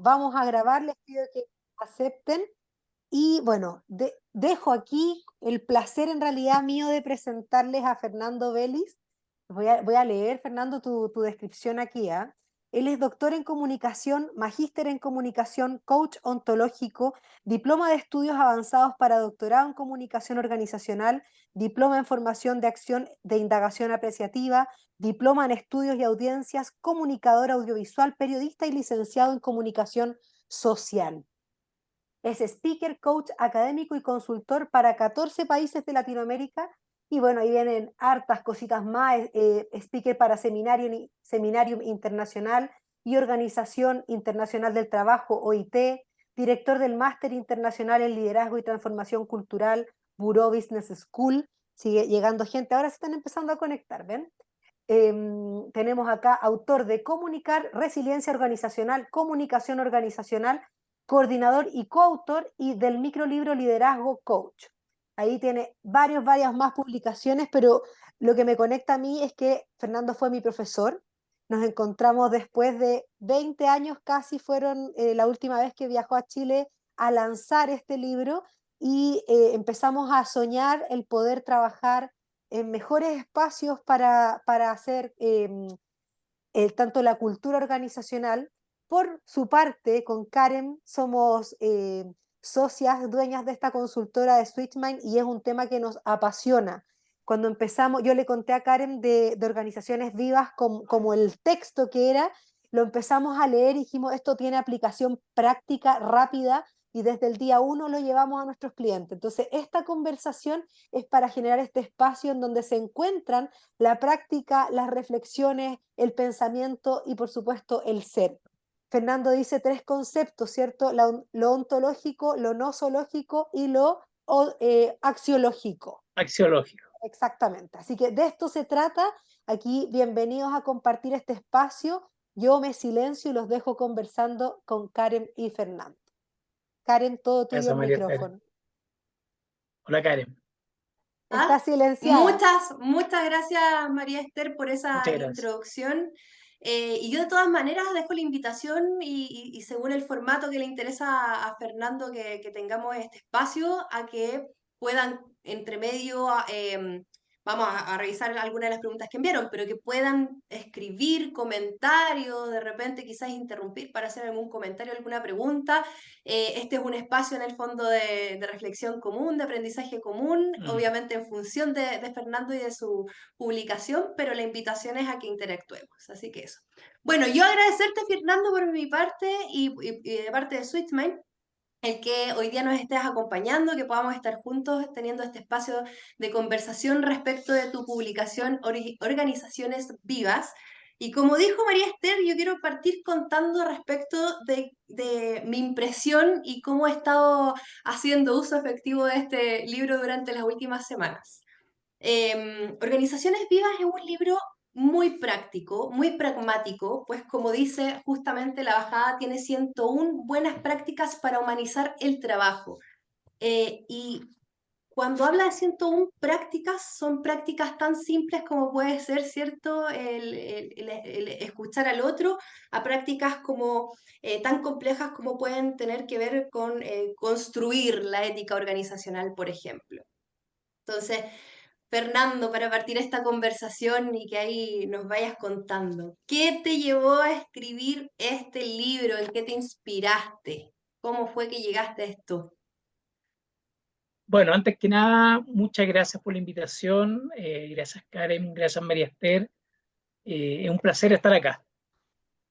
vamos a grabar, les pido que acepten. Y bueno, dejo aquí el placer en realidad mío de presentarles a Fernando Vélez. Voy a leer, Fernando, tu descripción aquí. ¿Ah? Él es doctor en comunicación, magíster en comunicación, coach ontológico, diploma de estudios avanzados para doctorado en comunicación organizacional, diploma en formación de acción de indagación apreciativa, diploma en estudios y audiencias, comunicador audiovisual, periodista y licenciado en comunicación social. Es speaker, coach académico y consultor para 14 países de Latinoamérica. Y bueno, ahí vienen hartas cositas más. Speaker para Seminarium Internacional y Organización Internacional del Trabajo, OIT. Director del Máster Internacional en Liderazgo y Transformación Cultural, Bureau Business School. Sigue llegando gente. Ahora se están empezando a conectar, ¿ven? Tenemos acá autor de Comunicar, Resiliencia Organizacional, Comunicación Organizacional, coordinador y coautor y del microlibro Liderazgo Coach. Ahí tiene varias más publicaciones, pero lo que me conecta a mí es que Fernando fue mi profesor. Nos encontramos después de 20 años, casi fueron la última vez que viajó a Chile a lanzar este libro y empezamos a soñar el poder trabajar en mejores espacios para hacer tanto la cultura organizacional. Por su parte, con Karen somos socias, dueñas de esta consultora de Switchmind y es un tema que nos apasiona. Cuando empezamos, yo le conté a Karen de organizaciones vivas como el texto que era, lo empezamos a leer y dijimos, esto tiene aplicación práctica, rápida, y desde el día uno lo llevamos a nuestros clientes. Entonces, esta conversación es para generar este espacio en donde se encuentran la práctica, las reflexiones, el pensamiento y por supuesto el ser. Fernando dice 3 conceptos, ¿cierto? Lo ontológico, lo nosológico y lo axiológico. Axiológico. Exactamente. Así que de esto se trata. Aquí bienvenidos a compartir este espacio. Yo me silencio y los dejo conversando con Karen y Fernando. Karen, todo tuyo Gracias, el María Esther. micrófono. Hola, Karen. Está Ah, silenciada. muchas gracias, María Esther, por esa Muchas gracias. introducción. Y yo de todas maneras dejo la invitación y según el formato que le interesa a Fernando que tengamos este espacio, a que puedan entre medio, vamos a revisar algunas de las preguntas que enviaron, pero que puedan escribir comentarios, de repente quizás interrumpir para hacer algún comentario, alguna pregunta. Este es un espacio en el fondo de reflexión común, de aprendizaje común, obviamente en función de Fernando y de su publicación, pero la invitación es a que interactuemos. Así que eso. Bueno, yo agradecerte, Fernando, por mi parte y de parte de Switchmind, el que hoy día nos estés acompañando, que podamos estar juntos teniendo este espacio de conversación respecto de tu publicación Organizaciones Vivas. Y como dijo María Esther, yo quiero partir contando respecto de mi impresión y cómo he estado haciendo uso efectivo de este libro durante las últimas semanas. Organizaciones Vivas es un libro muy práctico, muy pragmático, pues como dice justamente la bajada, tiene 101 buenas prácticas para humanizar el trabajo. Y cuando habla de 101 prácticas, son prácticas tan simples como puede ser, ¿cierto?, el escuchar al otro, a prácticas como tan complejas como pueden tener que ver con construir la ética organizacional, por ejemplo. Entonces, Fernando, para partir esta conversación y que ahí nos vayas contando, ¿qué te llevó a escribir este libro? ¿En qué te inspiraste? ¿Cómo fue que llegaste a esto? Bueno, antes que nada, muchas gracias por la invitación. Gracias, Karen. Gracias, María Esther. Es un placer estar acá.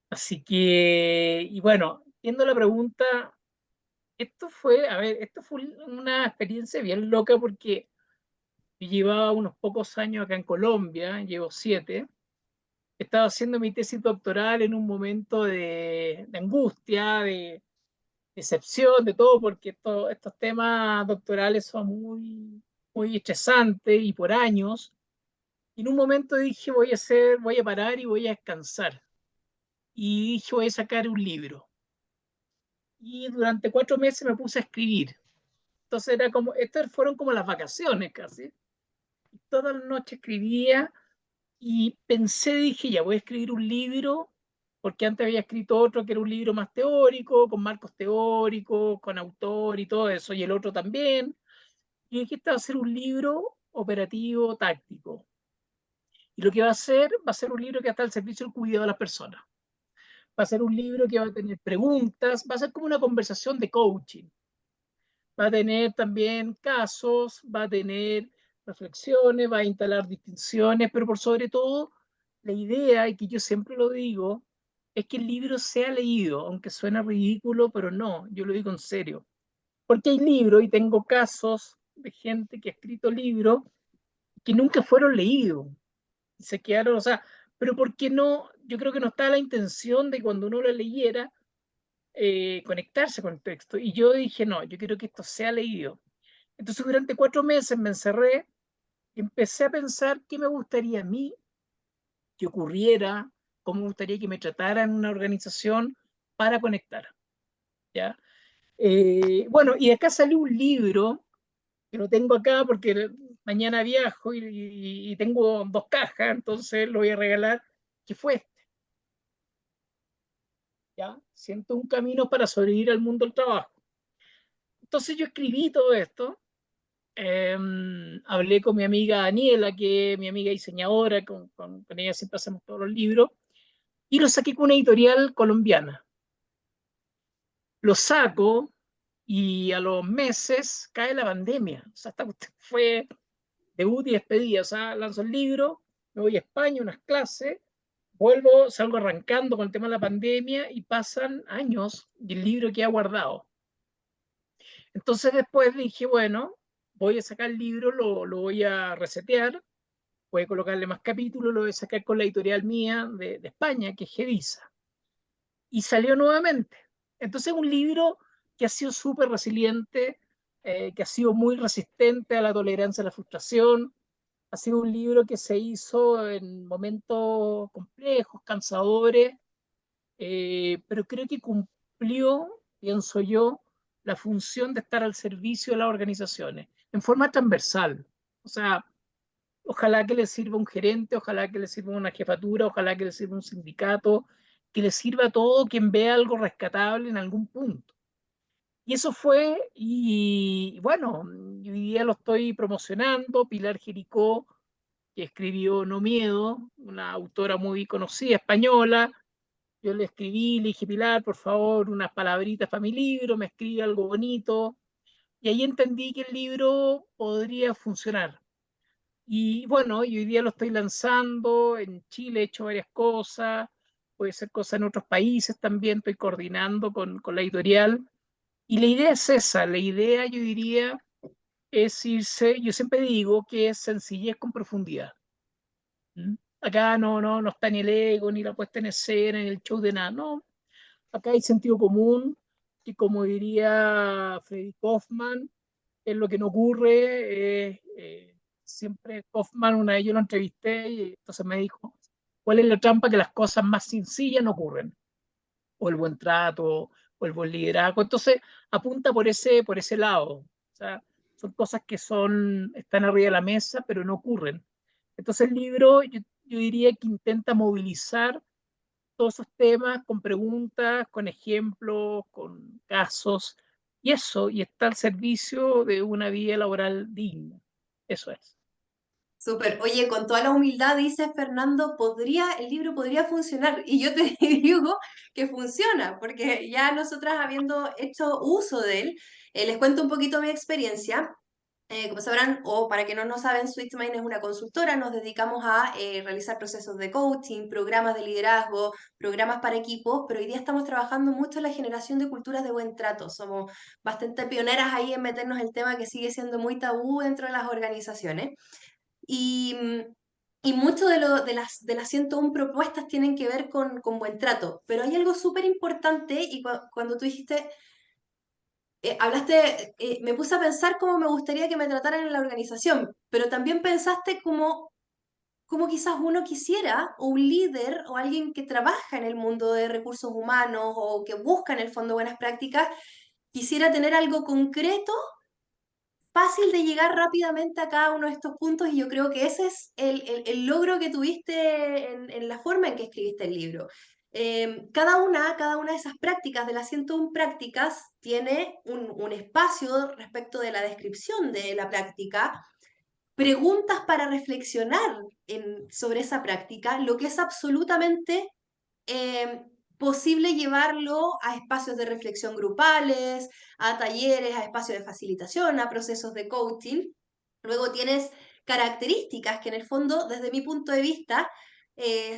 Así que, y bueno, viendo la pregunta, esto fue una experiencia bien loca porque yo llevaba unos pocos años acá en Colombia, llevo 7. Estaba haciendo mi tesis doctoral en un momento de angustia, de decepción, de todo, porque estos temas doctorales son muy estresantes y por años. Y en un momento dije, voy a parar y voy a descansar. Y dije, voy a sacar un libro. Y durante 4 meses me puse a escribir. Entonces estas fueron como las vacaciones casi. Y toda la noche escribía y pensé, dije, ya voy a escribir un libro porque antes había escrito otro que era un libro más teórico, con marcos teóricos, con autor y todo eso, y el otro también. Y dije, este va a ser un libro operativo, táctico. Y lo que va a ser un libro que está al servicio del cuidado de las personas. Va a ser un libro que va a tener preguntas, va a ser como una conversación de coaching. Va a tener también casos, va a tener reflexiones, va a instalar distinciones, pero por sobre todo, la idea, y que yo siempre lo digo, es que el libro sea leído, aunque suena ridículo, pero no, yo lo digo en serio. Porque hay libros, y tengo casos de gente que ha escrito libros que nunca fueron leídos, y se quedaron, o sea, pero ¿por qué no? Yo creo que no está la intención de cuando uno lo leyera, conectarse con el texto. Y yo dije, no, yo quiero que esto sea leído. Entonces durante 4 meses me encerré y empecé a pensar qué me gustaría a mí que ocurriera, cómo me gustaría que me trataran en una organización para conectar. ¿Ya? Bueno, y de acá salió un libro que lo tengo acá porque mañana viajo y tengo 2 cajas, entonces lo voy a regalar, que fue este, ¿ya? 101 caminos para sobrevivir al mundo del trabajo. Entonces yo escribí todo esto. Hablé con mi amiga Daniela, que es mi amiga diseñadora, con ella siempre hacemos todos los libros, y lo saqué con una editorial colombiana. Lo saco y a los meses cae la pandemia. O sea, fue debut y despedida. O sea, lanzo el libro, me voy a España, unas clases, vuelvo, salgo arrancando con el tema de la pandemia y pasan años y el libro queda guardado. Entonces después dije, bueno, voy a sacar el libro, lo voy a resetear, voy a colocarle más capítulos, lo voy a sacar con la editorial mía de España, que es Gedisa. Y salió nuevamente. Entonces un libro que ha sido súper resiliente, que ha sido muy resistente a la tolerancia a la frustración. Ha sido un libro que se hizo en momentos complejos, cansadores, pero creo que cumplió, pienso yo, la función de estar al servicio de las organizaciones en forma transversal. O sea, ojalá que le sirva un gerente, ojalá que le sirva una jefatura, ojalá que le sirva un sindicato, que le sirva a todo quien vea algo rescatable en algún punto. Y eso fue, y bueno, hoy día lo estoy promocionando. Pilar Jericó, que escribió No Miedo, una autora muy conocida española. Yo le escribí, le dije, Pilar, por favor, unas palabritas para mi libro, me escribe algo bonito. Y ahí entendí que el libro podría funcionar. Y bueno, y hoy día lo estoy lanzando, en Chile he hecho varias cosas, puede ser cosas en otros países también, estoy coordinando con la editorial. Y la idea es esa, la idea yo diría es irse, yo siempre digo que es sencillez con profundidad. ¿Mm? Acá no está ni el ego, ni la puesta en escena, ni el show de nada, no. Acá hay sentido común, que como diría Freddy Kaufman, es lo que no ocurre. Siempre Kaufman, una vez yo lo entrevisté y entonces me dijo, ¿cuál es la trampa? Que las cosas más sencillas no ocurren, o el buen trato, o el buen liderazgo. Entonces apunta por ese lado. O sea, son cosas que están arriba de la mesa, pero no ocurren. Entonces el libro, yo diría que intenta movilizar todos esos temas con preguntas, con ejemplos, con casos, y eso, y está al servicio de una vida laboral digna. Eso es. Súper. Oye, con toda la humildad dice Fernando, el libro podría funcionar. Y yo te digo que funciona, porque ya nosotras habiendo hecho uso de él, les cuento un poquito mi experiencia. Como sabrán, o para que no nos saben, Switchmind es una consultora, nos dedicamos a realizar procesos de coaching, programas de liderazgo, programas para equipos, pero hoy día estamos trabajando mucho en la generación de culturas de buen trato. Somos bastante pioneras ahí en meternos el tema que sigue siendo muy tabú dentro de las organizaciones. Y, y mucho de las 101 propuestas tienen que ver con buen trato, pero hay algo súper importante y cuando tú dijiste hablaste, me puse a pensar cómo me gustaría que me trataran en la organización, pero también pensaste cómo quizás uno quisiera, o un líder, o alguien que trabaja en el mundo de recursos humanos, o que busca en el fondo buenas prácticas, quisiera tener algo concreto, fácil de llegar rápidamente a cada uno de estos puntos, y yo creo que ese es el logro que tuviste en la forma en que escribiste el libro. Cada una de esas prácticas, de las 101 prácticas, tiene un espacio respecto de la descripción de la práctica, preguntas para reflexionar sobre esa práctica, lo que es absolutamente posible llevarlo a espacios de reflexión grupales, a talleres, a espacios de facilitación, a procesos de coaching. Luego tienes características que en el fondo, desde mi punto de vista,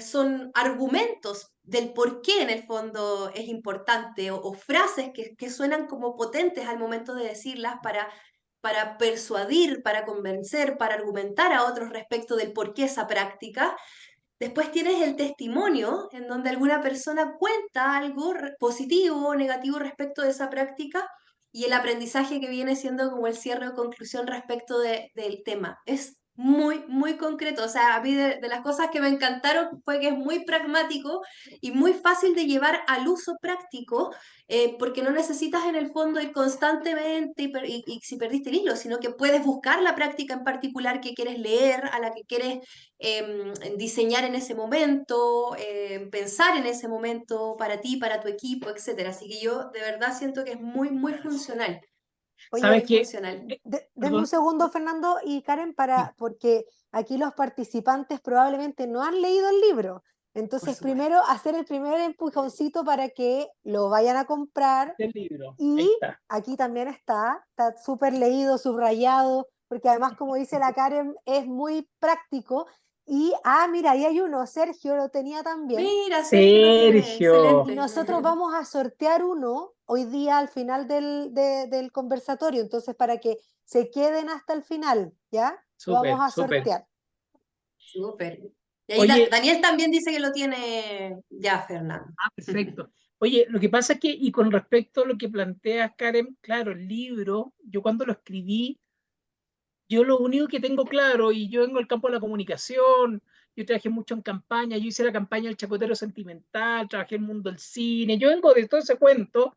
son argumentos del por qué en el fondo es importante o frases que suenan como potentes al momento de decirlas para persuadir, para convencer, para argumentar a otros respecto del por qué esa práctica. Después tienes el testimonio, en donde alguna persona cuenta algo positivo o negativo respecto de esa práctica, y el aprendizaje que viene siendo como el cierre o conclusión respecto del tema. Es muy, muy concreto. O sea, a mí de las cosas que me encantaron fue que es muy pragmático y muy fácil de llevar al uso práctico, porque no necesitas en el fondo ir constantemente y si perdiste el hilo, sino que puedes buscar la práctica en particular que quieres leer, a la que quieres diseñar en ese momento, pensar en ese momento para ti, para tu equipo, etcétera. Así que yo de verdad siento que es muy, muy funcional. ¿Sabes Muy Oye, qué? funcional. denme un Perdón. segundo, Fernando y Karen, Sí, porque aquí los participantes probablemente no han leído el libro. Por Entonces, supuesto. primero hacer el primer empujoncito para que lo vayan a comprar. este libro, ahí Y está. aquí también está súper leído, subrayado, porque además, como dice la Karen, es muy práctico. Y, mira, ahí hay uno, Sergio lo tenía también. Mira, Sergio lo tiene, Sergio, Y excelente. nosotros vamos a sortear uno hoy día al final del conversatorio, entonces para que se queden hasta el final, ¿ya? Lo vamos súper, a súper. sortear. Súper. Y ahí Oye, Daniel también dice que lo tiene ya, Fernando. perfecto. Oye, lo que pasa es que, y con respecto a lo que planteas, Karen, claro, el libro, yo cuando lo escribí, yo lo único que tengo claro, y yo vengo al campo de la comunicación, yo trabajé mucho en campaña, yo hice la campaña del Chacotero Sentimental, trabajé en el mundo del cine, yo vengo de todo ese cuento.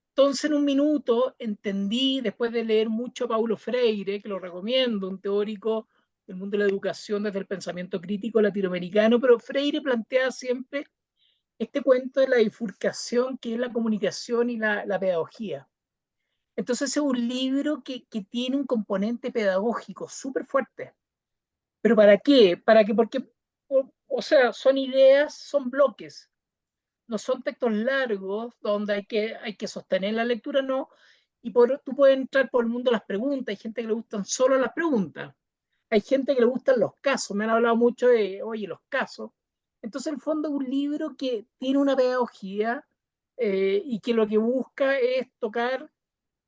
Entonces, en un minuto entendí, después de leer mucho a Paulo Freire, que lo recomiendo, un teórico del mundo de la educación desde el pensamiento crítico latinoamericano, pero Freire plantea siempre este cuento de la bifurcación que es la comunicación y la pedagogía. Entonces es un libro que tiene un componente pedagógico súper fuerte. ¿Pero para qué? Porque, o sea, son ideas, son bloques, no son textos largos donde hay que sostener la lectura, no. Y tú puedes entrar por el mundo de las preguntas, hay gente que le gustan solo las preguntas, hay gente que le gustan los casos, me han hablado mucho de, oye, los casos. Entonces, en el fondo, es un libro que tiene una pedagogía y que lo que busca es tocar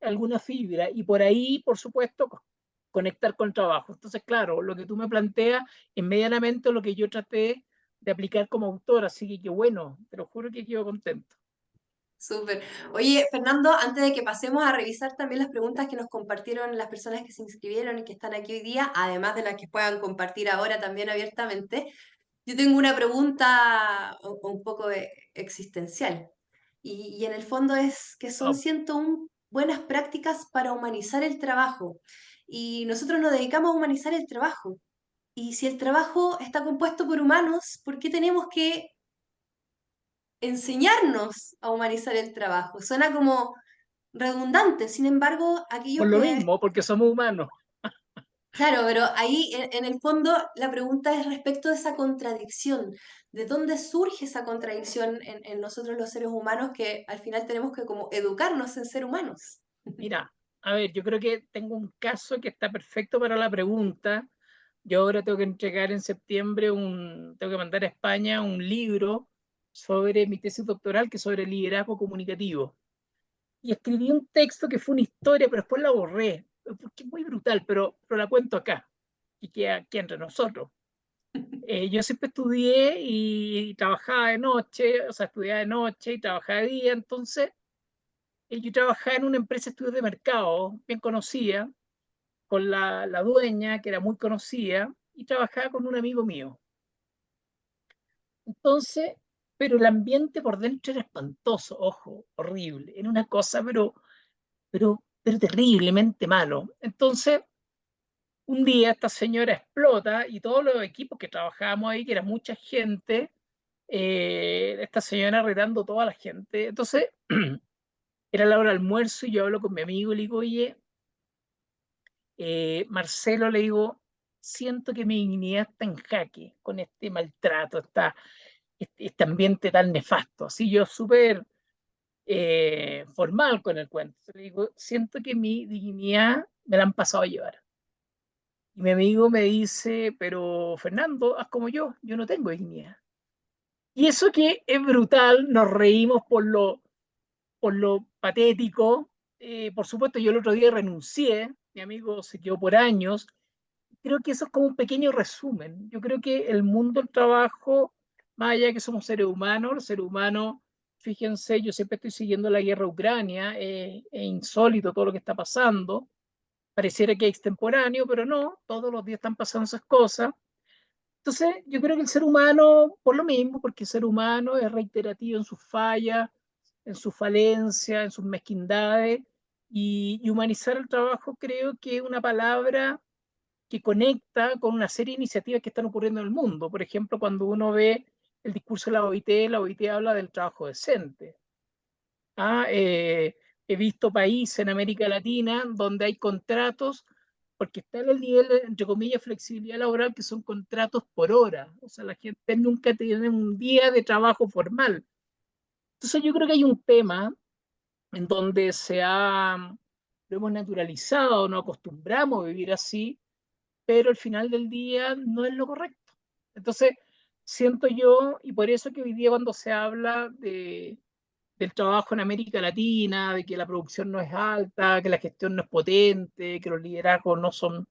alguna fibra y por ahí, por supuesto, conectar con el trabajo. Entonces, claro, lo que tú me planteas es medianamente lo que yo traté de aplicar como autor, así que qué bueno, te lo juro que quedo contento. Súper. Oye, Fernando, antes de que pasemos a revisar también las preguntas que nos compartieron las personas que se inscribieron y que están aquí hoy día, además de las que puedan compartir ahora también abiertamente, yo tengo una pregunta un poco existencial. Y en el fondo es que son Wow. 101 buenas prácticas para humanizar el trabajo. Y nosotros nos dedicamos a humanizar el trabajo. Y si el trabajo está compuesto por humanos, ¿por qué tenemos que enseñarnos a humanizar el trabajo? Suena como redundante, sin embargo, Por aquellos lo que... mismo, porque somos humanos. Claro, pero ahí en el fondo la pregunta es respecto de esa contradicción. ¿De dónde surge esa contradicción en nosotros los seres humanos que al final tenemos que como educarnos en ser humanos? Mira, a ver, yo creo que tengo un caso que está perfecto para la pregunta. Yo ahora tengo que entregar en septiembre tengo que mandar a España un libro sobre mi tesis doctoral, que es sobre liderazgo comunicativo. Y escribí un texto que fue una historia, pero después la borré, porque es muy brutal, pero la cuento acá, y queda aquí entre nosotros. Yo siempre estudié y trabajaba de noche, o sea, estudiaba de noche y trabajaba de día, entonces yo trabajaba en una empresa de estudios de mercado, bien conocida, con la dueña, que era muy conocida, y trabajaba con un amigo mío. Entonces, pero el ambiente por dentro era espantoso, ojo, horrible, era una cosa, pero terriblemente malo. Entonces, un día esta señora explota y todos los equipos que trabajábamos ahí, que era mucha gente, esta señora retando a toda la gente. Entonces, era la hora del almuerzo y yo hablo con mi amigo y le digo, oye, Marcelo, le digo, siento que mi dignidad está en jaque con este maltrato, este ambiente tan nefasto. Así yo súper formal con el cuento. Le digo, siento que mi dignidad me la han pasado a llevar. Y mi amigo me dice, pero Fernando, haz como yo no tengo dignidad. Y eso que es brutal, nos reímos por lo patético. Por supuesto, yo el otro día renuncié, mi amigo se quedó por años. Creo que eso es como un pequeño resumen. Yo creo que el mundo del trabajo, más allá de que somos seres humanos, los seres humanos, fíjense, yo siempre estoy siguiendo la guerra a Ucrania, es insólito todo lo que está pasando. Pareciera que es extemporáneo, pero no, todos los días están pasando esas cosas. Entonces, yo creo que el ser humano, por lo mismo, porque el ser humano es reiterativo en sus fallas, en sus falencias, en sus mezquindades, y humanizar el trabajo creo que es una palabra que conecta con una serie de iniciativas que están ocurriendo en el mundo. Por ejemplo, cuando uno ve el discurso de la OIT habla del trabajo decente. ¿Ah? He visto países en América Latina donde hay contratos, porque está en el nivel, entre comillas, flexibilidad laboral, que son contratos por hora. O sea, la gente nunca tiene un día de trabajo formal. Entonces yo creo que hay un tema en donde lo hemos naturalizado, nos acostumbramos a vivir así, pero al final del día no es lo correcto. Entonces, siento yo, y por eso que hoy día cuando se habla del trabajo en América Latina, de que la producción no es alta, que la gestión no es potente, que los liderazgos no son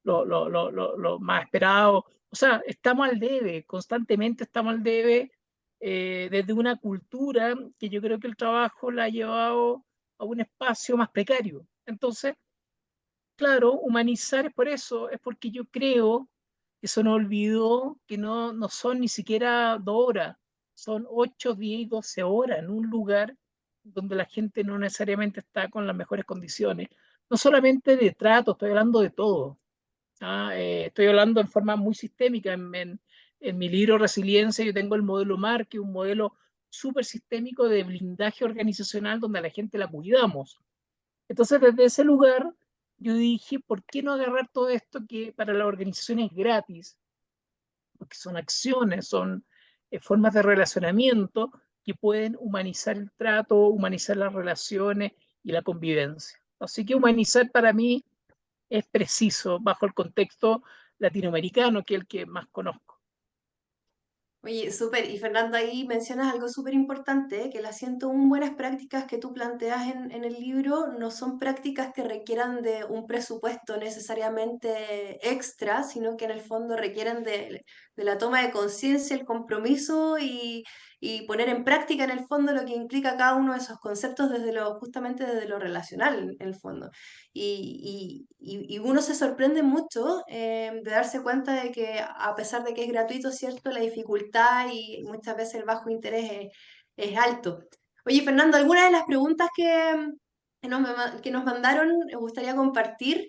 lo más esperado. O sea, estamos al debe, constantemente estamos al debe, desde una cultura que yo creo que el trabajo la ha llevado a un espacio más precario. Entonces, claro, humanizar es por eso, es porque yo creo que se nos olvidó que no son ni siquiera 2 horas, son 8, 10 y 12 horas en un lugar donde la gente no necesariamente está con las mejores condiciones. No solamente de trato, estoy hablando de todo. ¿Ah? Estoy hablando en forma muy sistémica. En mi libro Resiliencia yo tengo el modelo MAR, que es un modelo súper sistémico de blindaje organizacional donde a la gente la cuidamos. Entonces, desde ese lugar, yo dije, ¿por qué no agarrar todo esto que para la organización es gratis? Porque son acciones, son formas de relacionamiento que pueden humanizar el trato, humanizar las relaciones y la convivencia. Así que humanizar para mí es preciso bajo el contexto latinoamericano, que es el que más conozco. Oye, súper. Y Fernando, ahí mencionas algo súper importante, que las 101 buenas prácticas que tú planteas en el libro no son prácticas que requieran de un presupuesto necesariamente extra, sino que en el fondo requieren de la toma de conciencia, el compromiso y poner en práctica en el fondo lo que implica cada uno de esos conceptos justamente desde lo relacional, en el fondo. Y uno se sorprende mucho de darse cuenta de que a pesar de que es gratuito, ¿cierto? La dificultad y muchas veces el bajo interés es alto. Oye, Fernando, algunas de las preguntas que nos mandaron me gustaría compartir.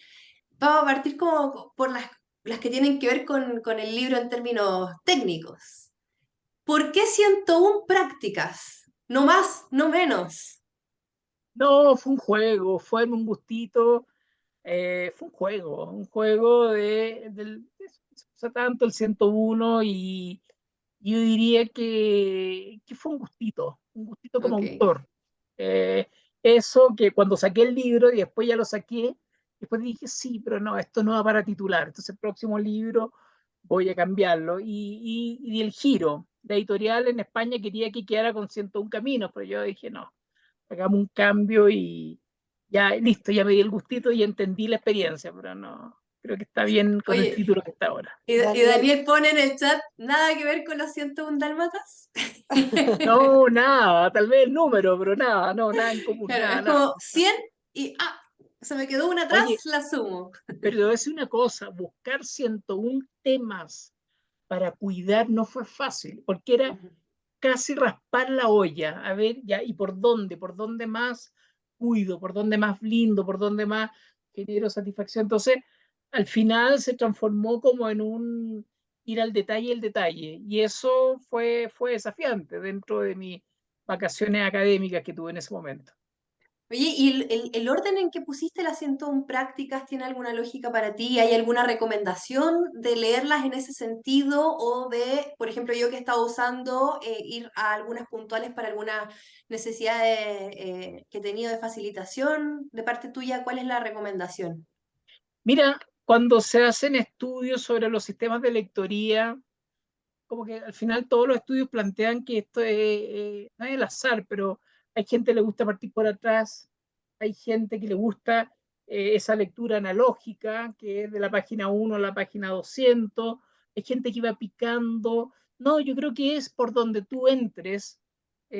Vamos a partir como por las que tienen que ver con el libro en términos técnicos. ¿Por qué 101 prácticas? No más, no menos. No, fue un juego, fue un gustito, fue un juego se usa tanto el 101 y yo diría que fue un gustito como Ok. autor. Eh, Eso que cuando saqué el libro y después ya lo saqué, después dije, sí, pero no, esto no va para titular, entonces el próximo libro voy a cambiarlo. Y el giro, la editorial en España quería que quedara con 101 caminos, pero yo dije, no, hagamos un cambio y ya, listo, ya me di el gustito y entendí la experiencia, pero no, creo que está bien con el Oye, título que está ahora. y Daniel, Daniel pone en el chat, nada que ver con los 101 dálmatas. No, nada, tal vez el número, pero nada, no, nada en común, Claro, nada, es nada. como 100 y, se me quedó una atrás, Oye, la sumo. pero te voy a decir una cosa, buscar 101 temas para cuidar no fue fácil, porque era Ujú. casi raspar la olla, a ver, ya, ¿y por dónde más cuido, por dónde más blindo, por dónde más genero satisfacción? Entonces, al final se transformó como ir al detalle el detalle. Y eso fue desafiante dentro de mis vacaciones académicas que tuve en ese momento. Oye, ¿y el orden en que pusiste el acento en prácticas tiene alguna lógica para ti? ¿Hay alguna recomendación de leerlas en ese sentido o de, por ejemplo, yo que he estado usando, ir a algunas puntuales para algunas necesidades que he tenido de facilitación de parte tuya? ¿Cuál es la recomendación? Mira, cuando se hacen estudios sobre los sistemas de lectoría, como que al final todos los estudios plantean que esto no es el azar, pero hay gente que le gusta partir por atrás, hay gente que le gusta esa lectura analógica, que es de la página 1 a la página 200, hay gente que va picando. No, yo creo que es por donde tú entres,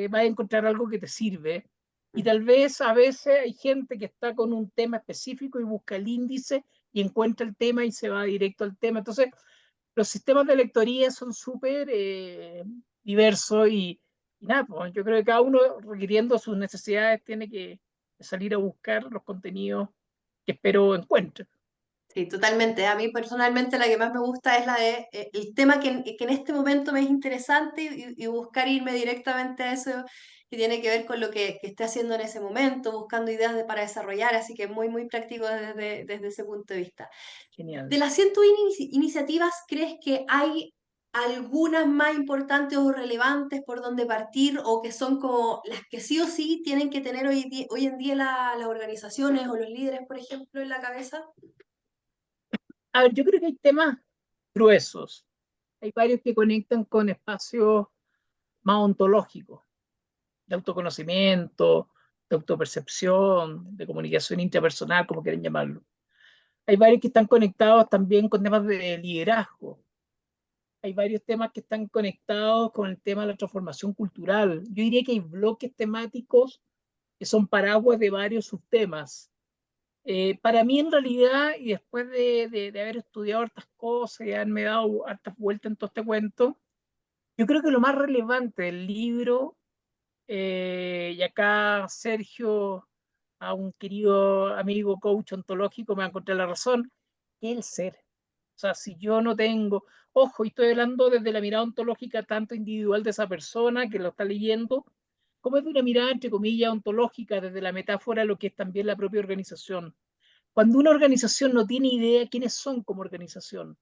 vas a encontrar algo que te sirve. Y tal vez a veces hay gente que está con un tema específico y busca el índice y encuentra el tema y se va directo al tema. Entonces, los sistemas de lectoría son súper diversos y nada, pues, yo creo que cada uno requiriendo sus necesidades tiene que salir a buscar los contenidos que espero encuentre. Sí, totalmente. A mí personalmente la que más me gusta es la de el tema que en este momento me es interesante y buscar irme directamente a eso que tiene que ver con lo que esté haciendo en ese momento, buscando ideas para desarrollar, así que muy, muy práctico desde ese punto de vista. Genial. De las 101 iniciativas, ¿crees que hay algunas más importantes o relevantes por donde partir o que son como las que sí o sí tienen que tener hoy en día las organizaciones o los líderes, por ejemplo, en la cabeza? A ver, yo creo que hay temas gruesos. Hay varios que conectan con espacios más ontológicos, de autoconocimiento, de autopercepción, de comunicación intrapersonal, como quieran llamarlo. Hay varios que están conectados también con temas de liderazgo. Hay varios temas que están conectados con el tema de la transformación cultural. Yo diría que hay bloques temáticos que son paraguas de varios subtemas. Para mí, en realidad, y después de haber estudiado hartas cosas y haberme dado hartas vueltas en todo este cuento, yo creo que lo más relevante del libro, y acá Sergio, a un querido amigo coach ontológico, me va a encontrar la razón, que es el ser. O sea, si yo no tengo, ojo, y estoy hablando desde la mirada ontológica tanto individual de esa persona que lo está leyendo, como es de una mirada, entre comillas, ontológica, desde la metáfora de lo que es también la propia organización. Cuando una organización no tiene idea quiénes son como organización,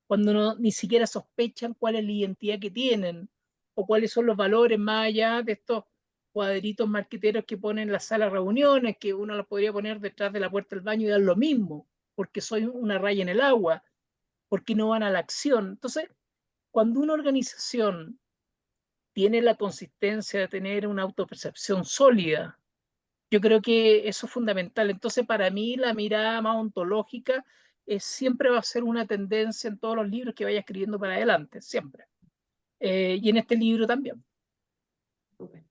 cuando no, ni siquiera sospechan cuál es la identidad que tienen o cuáles son los valores más allá de estos cuadritos marqueteros que ponen en la sala de reuniones, que uno los podría poner detrás de la puerta del baño y dar lo mismo, porque soy una raya en el agua, porque no van a la acción. Entonces, cuando una organización tiene la consistencia de tener una autopercepción sólida, yo creo que eso es fundamental. Entonces, para mí, la mirada más ontológica siempre va a ser una tendencia en todos los libros que vaya escribiendo para adelante, siempre. Y en este libro también. Súper.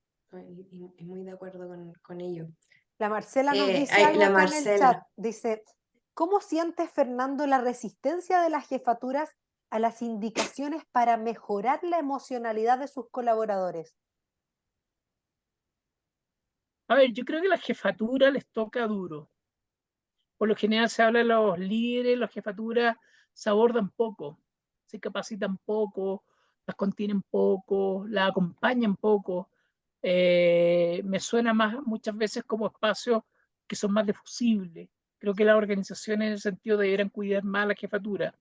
Y muy de acuerdo con ello. La Marcela nos dice algo La acá en el chat. Marcela. Dice, ¿cómo sientes, Fernando, la resistencia de las jefaturas a las indicaciones para mejorar la emocionalidad de sus colaboradores? A ver, yo creo que la jefatura les toca duro. Por lo general se habla de los líderes, las jefaturas se abordan poco, se capacitan poco, las contienen poco, las acompañan poco. Me suena más muchas veces como espacios que son más difusibles. Creo que las organizaciones en ese sentido debieran cuidar más a la jefatura.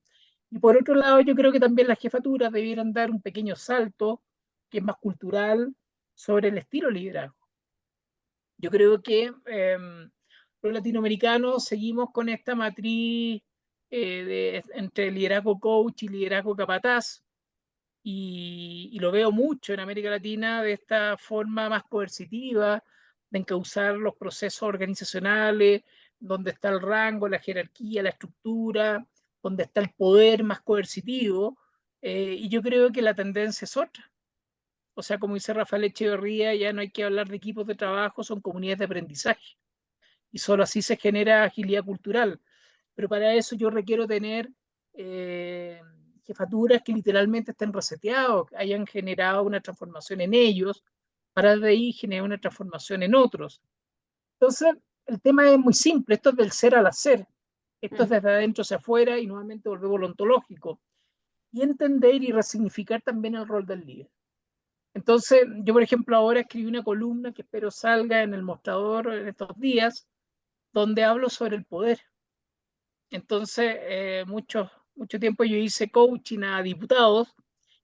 Y por otro lado, yo creo que también las jefaturas debieran dar un pequeño salto, que es más cultural, sobre el estilo liderazgo. Yo creo que los latinoamericanos seguimos con esta matriz entre liderazgo coach y liderazgo capataz, y lo veo mucho en América Latina de esta forma más coercitiva de encauzar los procesos organizacionales, donde está el rango, la jerarquía, la estructura, donde está el poder más coercitivo, y yo creo que la tendencia es otra. O sea, como dice Rafael Echeverría, ya no hay que hablar de equipos de trabajo, son comunidades de aprendizaje. Y solo así se genera agilidad cultural. Pero para eso yo requiero tener eh, jefaturas que literalmente estén reseteados, que hayan generado una transformación en ellos, para de ahí generar una transformación en otros. Entonces, el tema es muy simple, esto es del ser al hacer, esto es Mm. desde adentro hacia afuera y nuevamente volvemos a lo ontológico. y entender y resignificar también el rol del líder. Entonces, yo, por ejemplo, ahora escribí una columna que espero salga en el Mostrador en estos días, donde hablo sobre el poder. Entonces, mucho tiempo yo hice coaching a diputados.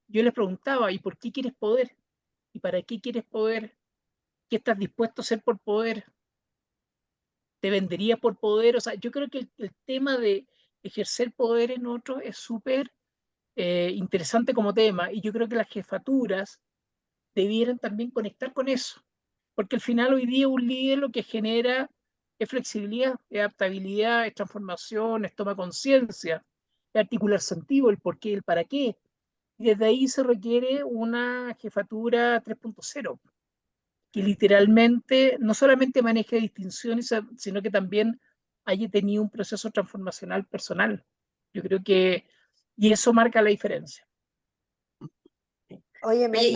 Yo les preguntaba, ¿y por qué quieres poder? ¿Y para qué quieres poder? ¿Qué estás dispuesto a hacer por poder? ¿Te venderías por poder? O sea, yo creo que el tema de ejercer poder en otros es súper interesante como tema, y yo creo que las jefaturas debieran también conectar con eso, porque al final hoy día un líder lo que genera es flexibilidad, es adaptabilidad, es transformación, es toma conciencia, es articular sentido, el por qué, el para qué. Y desde ahí se requiere una jefatura 3.0, que literalmente no solamente maneje distinciones, sino que también haya tenido un proceso transformacional personal. Yo creo que, y eso marca la diferencia. Oye, Oye,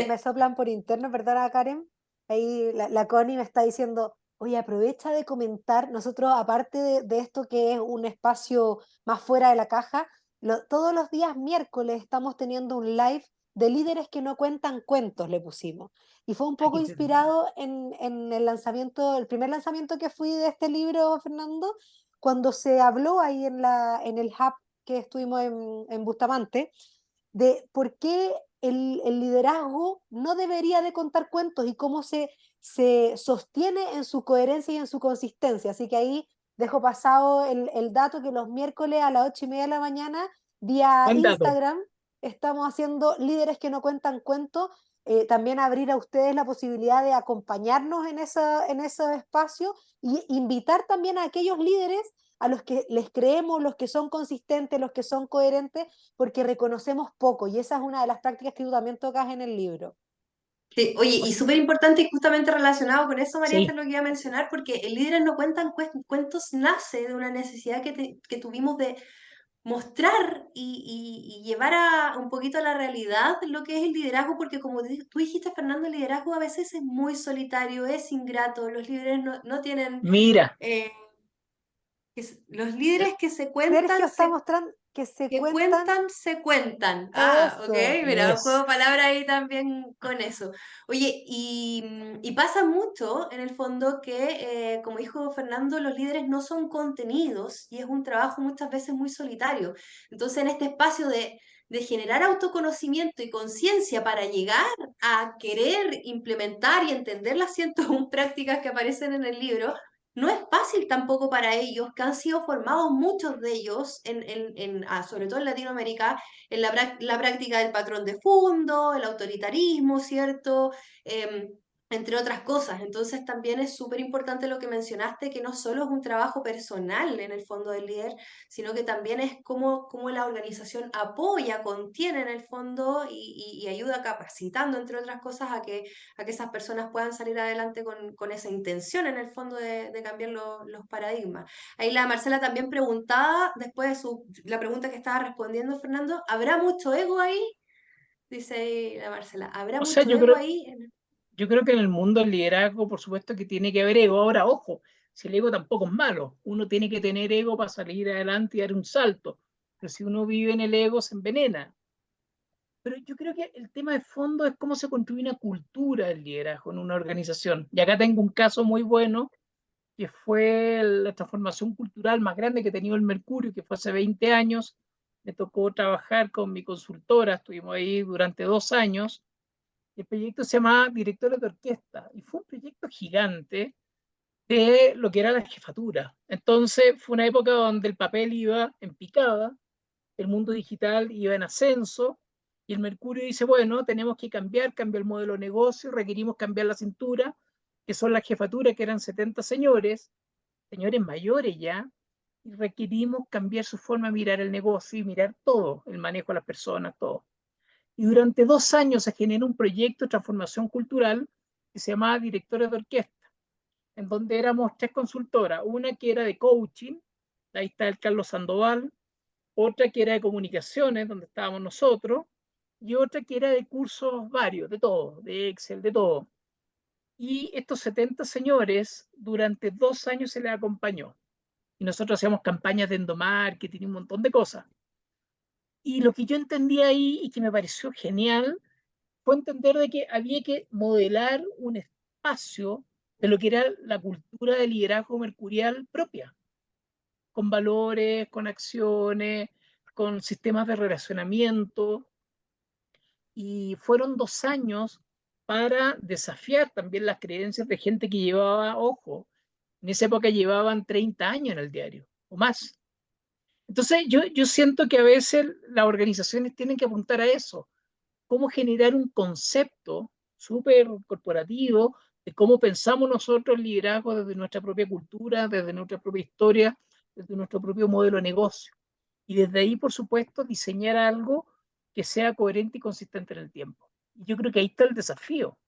me soplan por interno, perdona Karen. Ahí la Connie me está diciendo, oye, aprovecha de comentar, nosotros aparte de esto que es un espacio más fuera de la caja, todos los días miércoles estamos teniendo un live de líderes que no cuentan cuentos, le pusimos. Y fue un Ay, qué poco entretenido. inspirado en el lanzamiento, el primer lanzamiento que fui de este libro, Fernando, cuando se habló ahí en el hub que estuvimos en Bustamante de por qué el liderazgo no debería de contar cuentos y cómo se sostiene en su coherencia y en su consistencia. Así que ahí dejo pasado el dato que los miércoles a las 8:30 de la mañana, vía Buen dato. Instagram, estamos haciendo líderes que no cuentan cuentos. También abrir a ustedes la posibilidad de acompañarnos en ese espacio y invitar también a aquellos líderes a los que les creemos, los que son consistentes, los que son coherentes, porque reconocemos poco y esa es una de las prácticas que tú también tocas en el libro. sí, oye, y súper importante y justamente relacionado con eso, María, esto Sí, es lo que iba a mencionar, porque el Líderes no cuentan cuentos nace de una necesidad que tuvimos de mostrar y llevar un poquito a la realidad lo que es el liderazgo, porque como tú dijiste, Fernando, el liderazgo a veces es muy solitario, es ingrato, los líderes no tienen... mira, eh, los líderes que se cuentan Sergio está mostrando que se que cuentan cuentan, se cuentan. Ah, ok, eso. mira, un juego es, de palabras ahí también con eso. Oye, y pasa mucho en el fondo que, como dijo Fernando, los líderes no son contenidos y es un trabajo muchas veces muy solitario. Entonces, en este espacio de generar autoconocimiento y conciencia para llegar a querer implementar y entender las 101 prácticas que aparecen en el libro, no es fácil tampoco para ellos, que han sido formados muchos de ellos, sobre todo en Latinoamérica, en la práctica del patrón de fondo, el autoritarismo, ¿cierto? Entre otras cosas. Entonces también es súper importante lo que mencionaste, que no solo es un trabajo personal en el fondo del líder, sino que también es cómo la organización apoya, contiene en el fondo y ayuda capacitando, entre otras cosas, a que esas personas puedan salir adelante con esa intención en el fondo de cambiar los paradigmas. Ahí la Marcela también preguntaba, después de la pregunta que estaba respondiendo Fernando, ¿habrá mucho ego ahí? Dice ahí la Marcela, ¿habrá o sea, mucho ego ahí? yo creo que en el mundo del liderazgo, por supuesto que tiene que haber ego. Ahora, ojo, si el ego tampoco es malo, uno tiene que tener ego para salir adelante y dar un salto, pero si uno vive en el ego se envenena. Pero yo creo que el tema de fondo es cómo se construye una cultura del liderazgo en una organización. Y acá tengo un caso muy bueno, que fue la transformación cultural más grande que ha tenido el Mercurio, que fue hace 20 años. Me tocó trabajar con mi consultora, estuvimos ahí durante 2 años. El proyecto se llamaba Directores de Orquesta y fue un proyecto gigante de lo que era la jefatura. Entonces fue una época donde el papel iba en picada, el mundo digital iba en ascenso, y el Mercurio dice, bueno, tenemos que cambiar el modelo de negocio, requerimos cambiar la cintura, que son las jefaturas, que eran 70 señores, señores mayores ya, y requerimos cambiar su forma de mirar el negocio y mirar todo, el manejo de las personas, todo. Y durante 2 años se generó un proyecto de transformación cultural que se llamaba Directores de Orquesta, en donde éramos 3 consultoras, una que era de coaching, ahí está el Carlos Sandoval, otra que era de comunicaciones, donde estábamos nosotros, y otra que era de cursos varios, de todo, de Excel, de todo. Y estos 70 señores, durante 2 años se les acompañó. Y nosotros hacíamos campañas de endomarketing y un montón de cosas. y lo que yo entendí ahí y que me pareció genial fue entender de que había que modelar un espacio de lo que era la cultura de liderazgo mercurial propia, con valores, con acciones, con sistemas de relacionamiento. Y fueron 2 años para desafiar también las creencias de gente que llevaba, ojo, en esa época llevaban 30 años en el diario o más. Entonces yo siento que a veces las organizaciones tienen que apuntar a eso, cómo generar un concepto súper corporativo de cómo pensamos nosotros el liderazgo desde nuestra propia cultura, desde nuestra propia historia, desde nuestro propio modelo de negocio. Y desde ahí, por supuesto, diseñar algo que sea coherente y consistente en el tiempo. Y yo creo que ahí está el desafío.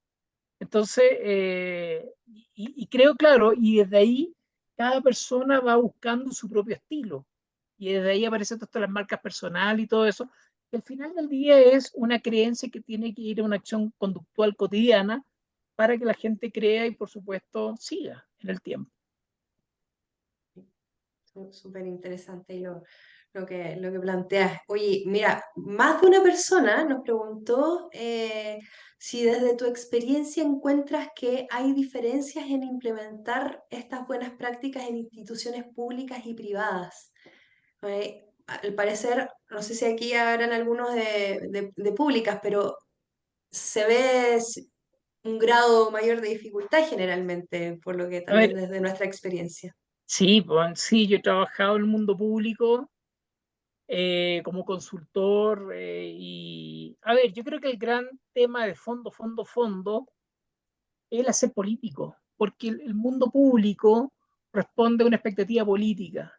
Entonces, y creo, claro, y desde ahí cada persona va buscando su propio estilo. Y desde ahí aparecen todas las marcas personales y todo eso. Que al final del día es una creencia que tiene que ir a una acción conductual cotidiana para que la gente crea y, por supuesto, siga en el tiempo. Súper interesante lo que planteas. Oye, mira, más de una persona nos preguntó si desde tu experiencia encuentras que hay diferencias en implementar estas buenas prácticas en instituciones públicas y privadas. Al parecer, no sé si aquí habrán algunos de públicas, pero se ve un grado mayor de dificultad generalmente, por lo que A también ver, desde nuestra experiencia. sí, pues, sí, yo he trabajado en el mundo público como consultor y, a ver, yo creo que el gran tema de fondo, es el hacer político, porque el mundo público responde a una expectativa política.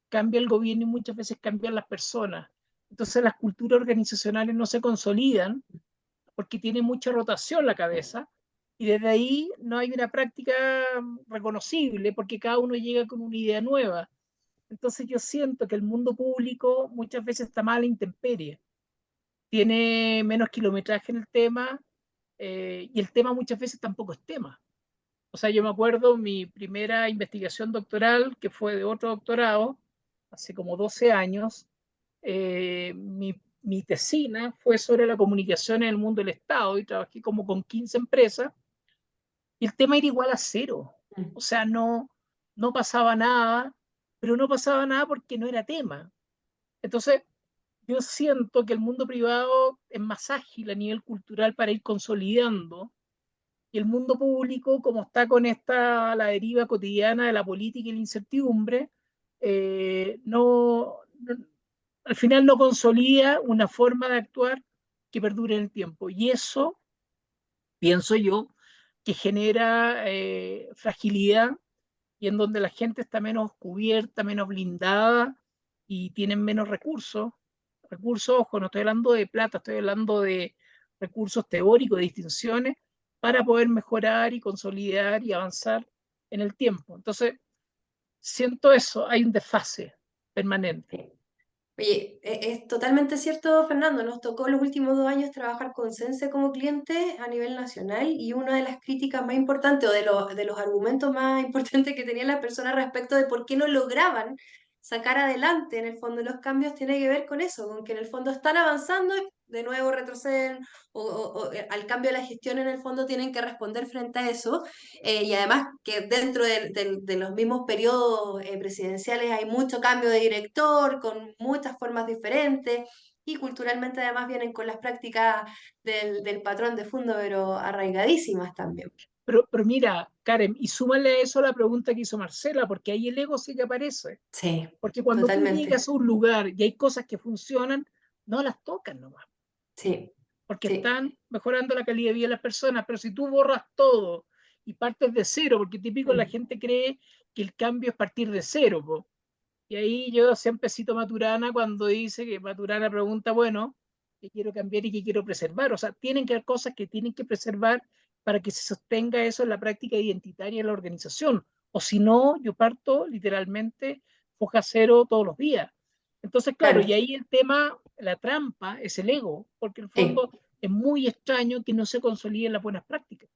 Cambia el gobierno y muchas veces cambian las personas. Entonces las culturas organizacionales no se consolidan porque tiene mucha rotación la cabeza y desde ahí no hay una práctica reconocible porque cada uno llega con una idea nueva. Entonces yo siento que el mundo público muchas veces está mal a la intemperie, tiene menos kilometraje en el tema y el tema muchas veces tampoco es tema. O sea, yo me acuerdo mi primera investigación doctoral, que fue de otro doctorado, hace como 12 años, mi tesina fue sobre la comunicación en el mundo del Estado y trabajé como con 15 empresas y el tema era igual a cero. Mm. O sea, no pasaba nada, pero no pasaba nada porque no era tema. Entonces, yo siento que el mundo privado es más ágil a nivel cultural para ir consolidando y el mundo público, como está con esta la deriva cotidiana de la política y la incertidumbre, no, al final no consolida una forma de actuar que perdure en el tiempo. Y eso, pienso yo, que genera fragilidad y en donde la gente está menos cubierta, menos blindada y tienen menos recursos. Recursos, ojo, no estoy hablando de plata, estoy hablando de recursos teóricos, de distinciones, para poder mejorar y consolidar y avanzar en el tiempo. Entonces, siento eso, hay un desfase permanente. Oye, es totalmente cierto, Fernando. Nos tocó los últimos 2 años trabajar con Sense como cliente a nivel nacional y una de las críticas más importantes o de los argumentos más importantes que tenían las personas respecto de por qué no lograban sacar adelante en el fondo los cambios tiene que ver con eso, con que en el fondo están avanzando y de nuevo retroceden o al cambio de la gestión en el fondo tienen que responder frente a eso. Y además que dentro de los mismos periodos presidenciales hay mucho cambio de director, con muchas formas diferentes, y culturalmente además vienen con las prácticas del patrón de fondo, pero arraigadísimas también. Pero mira, Karen, y súmale a eso la pregunta que hizo Marcela, porque ahí el ego sí que aparece. Sí, Porque cuando tú totalmente. llegas a un lugar y hay cosas que funcionan, no las tocan nomás, Sí, porque sí. están mejorando la calidad de vida de las personas. Pero si tú borras todo y partes de cero, porque típico la Mm. gente cree que el cambio es partir de cero, po. Y ahí yo siempre cito Maturana cuando dice que Maturana pregunta, bueno, ¿qué quiero cambiar y qué quiero preservar? O sea, tienen que haber cosas que tienen que preservar para que se sostenga eso en la práctica identitaria de la organización. O si no, yo parto literalmente foja cero todos los días. Entonces, claro, Claro, y ahí el tema, la trampa es el ego, porque en el sí. fondo es muy extraño que no se consoliden las buenas prácticas.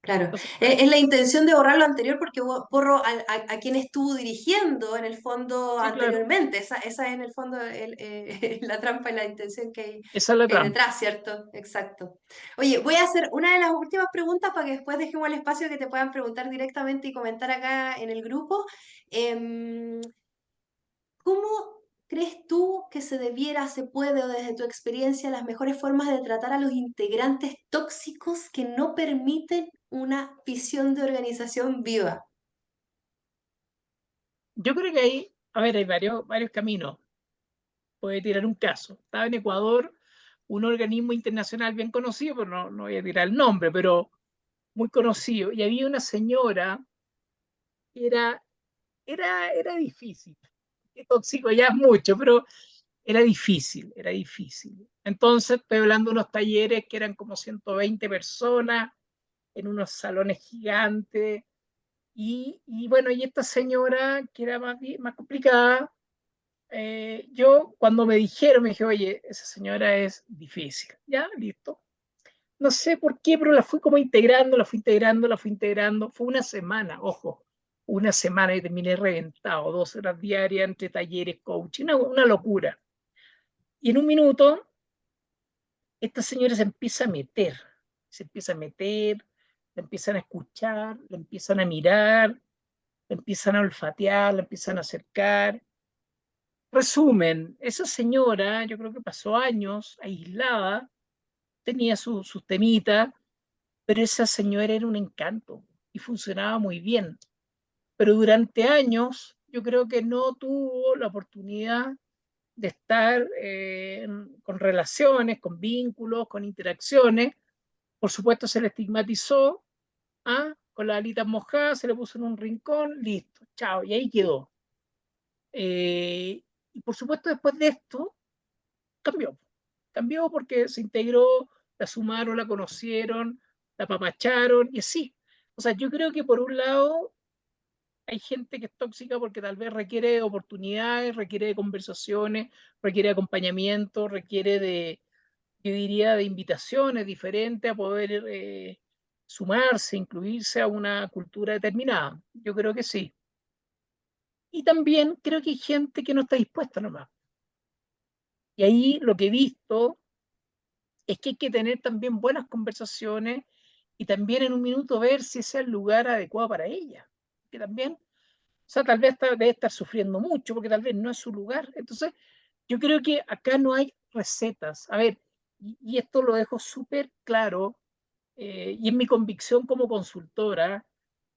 Claro, Entonces, es la intención de borrar lo anterior porque borro a quien estuvo dirigiendo en el fondo sí, claro, anteriormente. Esa es en el fondo la trampa y la intención esa es la que hay trampa. detrás, ¿cierto? Exacto. Oye, voy a hacer una de las últimas preguntas para que después dejemos el espacio que te puedan preguntar directamente y comentar acá en el grupo. Em, ¿Cómo crees tú que se puede, o desde tu experiencia, las mejores formas de tratar a los integrantes tóxicos que no permiten una visión de organización viva? Yo creo que hay, a ver, hay varios caminos. Puede tirar un caso. Estaba en Ecuador un organismo internacional bien conocido, pero no voy a tirar el nombre, pero muy conocido. Y había una señora que era difícil. Qué tóxico ya es mucho, pero era difícil, era difícil. Entonces, estoy hablando de unos talleres que eran como 120 personas en unos salones gigantes. Y bueno, y esta señora, que era más complicada, yo cuando me dijeron, me dije, oye, esa señora es difícil. Ya, listo. No sé por qué, pero la fui como integrando, la fui integrando, la fui integrando. Fue una semana, ojo, una semana y terminé reventado, 2 horas diarias entre talleres, coaching, una locura. Y en un minuto, esta señora se empieza a meter, la empiezan a escuchar, la empiezan a mirar, la empiezan a olfatear, la empiezan a acercar. Resumen, esa señora, yo creo que pasó años aislada, tenía sus temitas, pero esa señora era un encanto y funcionaba muy bien. Pero durante años yo creo que no tuvo la oportunidad de estar con relaciones, con vínculos, con interacciones. Por supuesto se le estigmatizó, ¿ah? Con las alitas mojadas, se le puso en un rincón, listo, chao, y ahí quedó. Eh, y por supuesto después de esto cambió. Cambió porque se integró, la sumaron, la conocieron, la apapacharon y así. O sea, yo creo que por un lado hay gente que es tóxica porque tal vez requiere oportunidades, requiere de conversaciones, requiere de acompañamiento, requiere de, yo diría, de invitaciones diferentes a poder sumarse, incluirse a una cultura determinada. Yo creo que sí. Y también creo que hay gente que no está dispuesta nomás. Y ahí lo que he visto es que hay que tener también buenas conversaciones y también en un minuto ver si ese es el lugar adecuado para ella. Que también, o sea, tal vez debe estar sufriendo mucho porque tal vez no es su lugar. Entonces, yo creo que acá no hay recetas. A ver, y esto lo dejo súper claro, y es mi convicción como consultora.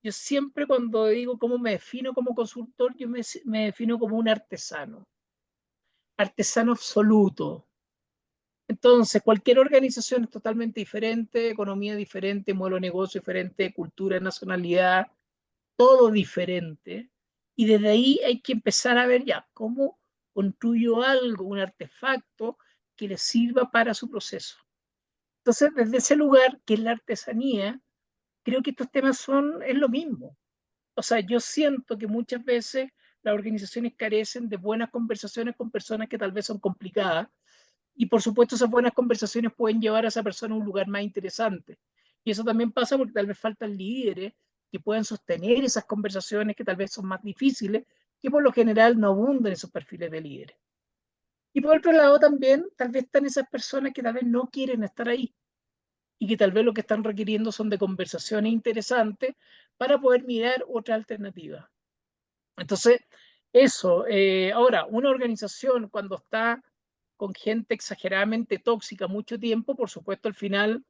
Yo siempre cuando digo cómo me defino como consultor, me defino como un artesano, artesano absoluto. Entonces, cualquier organización es totalmente diferente, economía diferente, modelo de negocio diferente, cultura, nacionalidad, todo diferente. Y desde ahí hay que empezar a ver ya cómo construyo algo, un artefacto que le sirva para su proceso. Entonces, desde ese lugar, que es la artesanía, creo que estos temas es lo mismo. O sea, yo siento que muchas veces las organizaciones carecen de buenas conversaciones con personas que tal vez son complicadas y por supuesto esas buenas conversaciones pueden llevar a esa persona a un lugar más interesante. Y eso también pasa porque tal vez faltan líderes que puedan sostener esas conversaciones que tal vez son más difíciles, que por lo general no abundan esos perfiles de líderes. Y por otro lado también tal vez están esas personas que tal vez no quieren estar ahí y que tal vez lo que están requiriendo son de conversaciones interesantes para poder mirar otra alternativa. Entonces, eso, ahora, una organización cuando está con gente exageradamente tóxica mucho tiempo, por supuesto, al final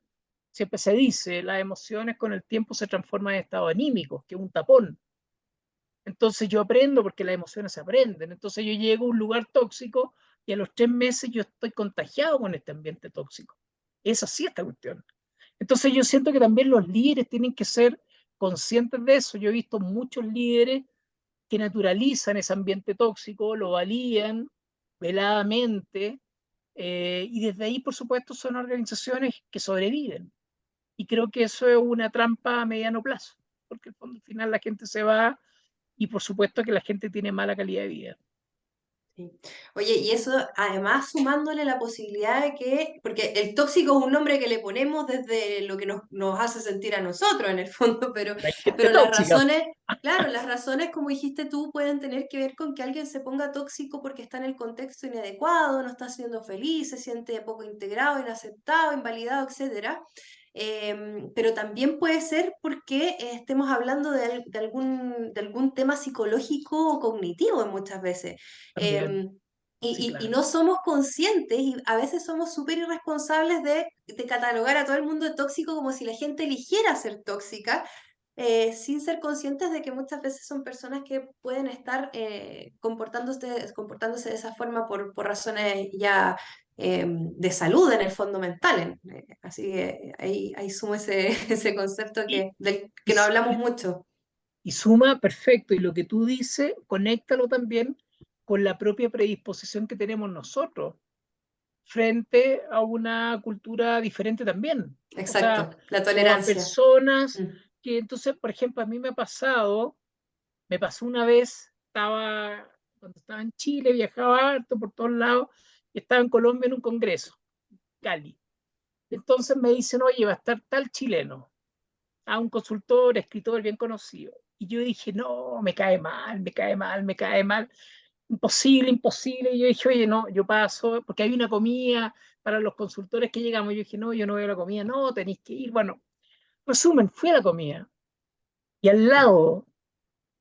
siempre se dice, las emociones con el tiempo se transforman en estado anímico, que es un tapón. Entonces yo aprendo porque las emociones se aprenden. Entonces yo llego a un lugar tóxico y a los 3 meses yo estoy contagiado con este ambiente tóxico. Es así esta cuestión. Entonces yo siento que también los líderes tienen que ser conscientes de eso. Yo he visto muchos líderes que naturalizan ese ambiente tóxico, lo valían veladamente, y desde ahí, por supuesto, son organizaciones que sobreviven. Y creo que eso es una trampa a mediano plazo, porque al final la gente se va y por supuesto que la gente tiene mala calidad de vida. Sí. Oye, y eso además sumándole la posibilidad de que, porque el tóxico es un nombre que le ponemos desde lo que nos hace sentir a nosotros en el fondo, Hay gente pero las tóxica. razones, claro, las razones, como dijiste tú, pueden tener que ver con que alguien se ponga tóxico porque está en el contexto inadecuado, no está siendo feliz, se siente poco integrado, inaceptado, invalidado, etcétera. Pero también puede ser porque estemos hablando de algún tema psicológico o cognitivo muchas veces. También, Em, sí, y claro. no somos conscientes y a veces somos súper irresponsables de catalogar a todo el mundo de tóxico como si la gente eligiera ser tóxica, sin ser conscientes de que muchas veces son personas que pueden estar comportándose de esa forma por razones ya de salud en el fondo mental. Así que ahí sumo ese, ese concepto Y, del y, que no hablamos y- mucho. y suma perfecto. Y lo que tú dices, conéctalo también con la propia predisposición que tenemos nosotros frente a una cultura diferente también. O sea, Exacto, la o a tolerancia. personas Mm. que entonces, por ejemplo, a mí me pasó una vez, cuando estaba en Chile, viajaba harto por todos lados, y estaba en Colombia en un congreso, Cali. Entonces me dicen, oye, va a estar tal chileno, a un consultor, escritor bien conocido. Y yo dije, no, me cae mal, me cae mal, me cae mal. Imposible, imposible. Y yo dije, oye, no, yo paso, porque hay una comida para los consultores que llegamos. Yo dije, no, yo no voy a la comida, no, tenéis que ir. Bueno, resumen, fui a la comida y al lado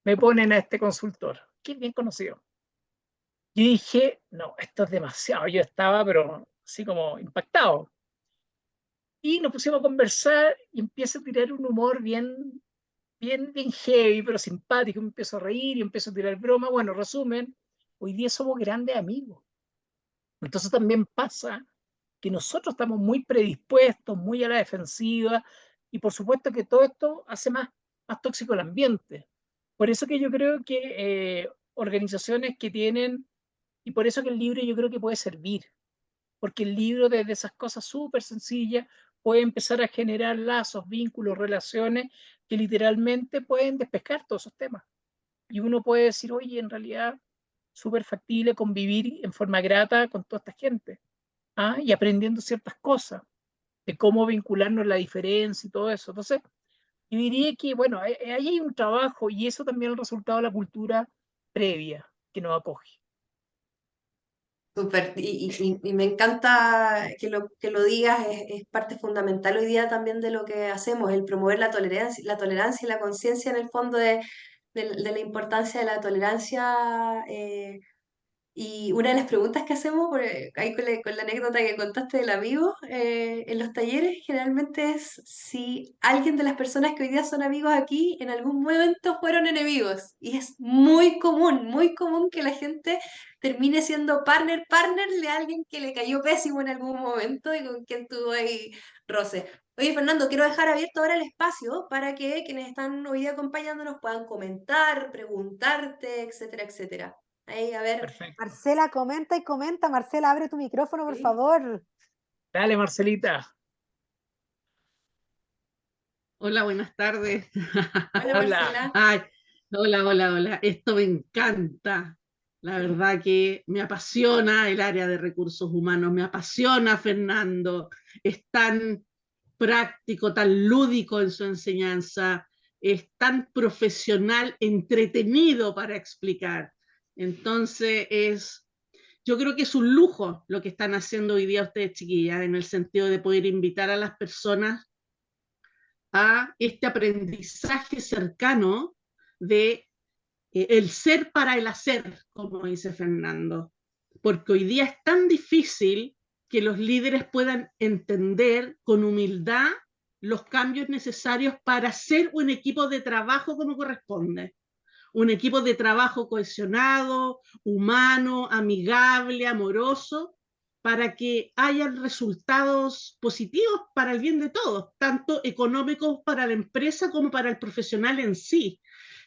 me ponen a este consultor, que es bien conocido. Yo dije, no, esto es demasiado. Yo estaba, pero así como impactado. Y nos pusimos a conversar y empieza a tirar un humor bien heavy, pero simpático. Me empiezo a reír y empiezo a tirar broma. Bueno, resumen, hoy día somos grandes amigos. Entonces también pasa que nosotros estamos muy predispuestos, muy a la defensiva, y por supuesto que todo esto hace más tóxico el ambiente. Por eso que yo creo que organizaciones que tienen, y por eso que el libro yo creo que puede servir, porque el libro desde esas cosas súper sencillas puede empezar a generar lazos, vínculos, relaciones que literalmente pueden despejar todos esos temas. Y uno puede decir, oye, en realidad súper factible convivir en forma grata con toda esta gente, ¿ah? Y aprendiendo ciertas cosas de cómo vincularnos la diferencia y todo eso. Entonces, yo diría que, bueno, ahí hay un trabajo y eso también es el resultado de la cultura previa que nos acoge. Súper, y me encanta que lo digas, es parte fundamental hoy día también de lo que hacemos, el promover la tolerancia y la conciencia en el fondo de la importancia de la tolerancia. Y una de las preguntas que hacemos, ahí con la anécdota que contaste del amigo, en los talleres, generalmente es si alguien de las personas que hoy día son amigos aquí en algún momento fueron enemigos. Y es muy común que la gente termine siendo partner de alguien que le cayó pésimo en algún momento y con quien tuvo ahí roce. Oye, Fernando, quiero dejar abierto ahora el espacio para que quienes están hoy día acompañándonos puedan comentar, preguntarte, etcétera, etcétera. Ahí, a ver. Perfecto. Marcela, comenta y comenta. Marcela, abre tu micrófono, por Sí. favor. Dale, Marcelita. Hola, buenas tardes. Hola Hola. Marcela. Ay, hola, hola, hola. Esto me encanta. La verdad que me apasiona el área de recursos humanos, me apasiona Fernando. Es tan práctico, tan lúdico en su enseñanza, es tan profesional, entretenido para explicar. Entonces, yo creo que es un lujo lo que están haciendo hoy día ustedes, chiquillas, en el sentido de poder invitar a las personas a este aprendizaje cercano de el ser para el hacer, como dice Fernando. Porque hoy día es tan difícil que los líderes puedan entender con humildad los cambios necesarios para hacer un equipo de trabajo como corresponde. Un equipo de trabajo cohesionado, humano, amigable, amoroso, para que hayan resultados positivos para el bien de todos, tanto económicos para la empresa como para el profesional en sí,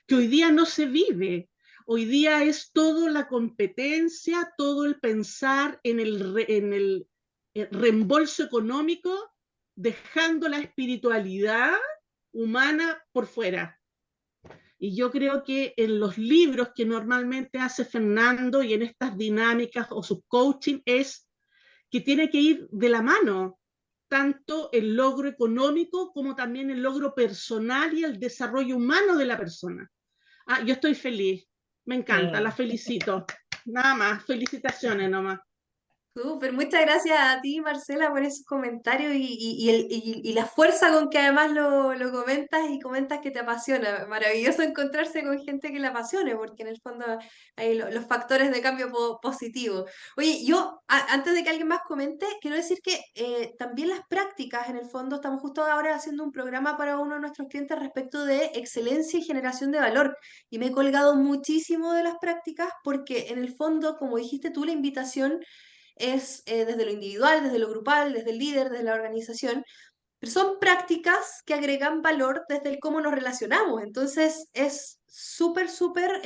que hoy día no se vive. Hoy día es todo la competencia, todo el pensar en el reembolso económico, dejando la espiritualidad humana por fuera. Y yo creo que en los libros que normalmente hace Fernando y en estas dinámicas o su coaching es que tiene que ir de la mano tanto el logro económico como también el logro personal y el desarrollo humano de la persona. Ah, yo estoy feliz, me encanta, la felicito. Nada más, felicitaciones nomás. Súper, muchas gracias a ti, Marcela, por esos comentarios y la fuerza con que además lo comentas y comentas que te apasiona. Maravilloso encontrarse con gente que le apasione, porque en el fondo hay los factores de cambio positivo. Oye, yo, antes de que alguien más comente, quiero decir que también las prácticas, en el fondo, estamos justo ahora haciendo un programa para uno de nuestros clientes respecto de excelencia y generación de valor. Y me he colgado muchísimo de las prácticas porque en el fondo, como dijiste tú, la invitación es desde lo individual, desde lo grupal, desde el líder, desde la organización, pero son prácticas que agregan valor desde el cómo nos relacionamos. Entonces es súper, súper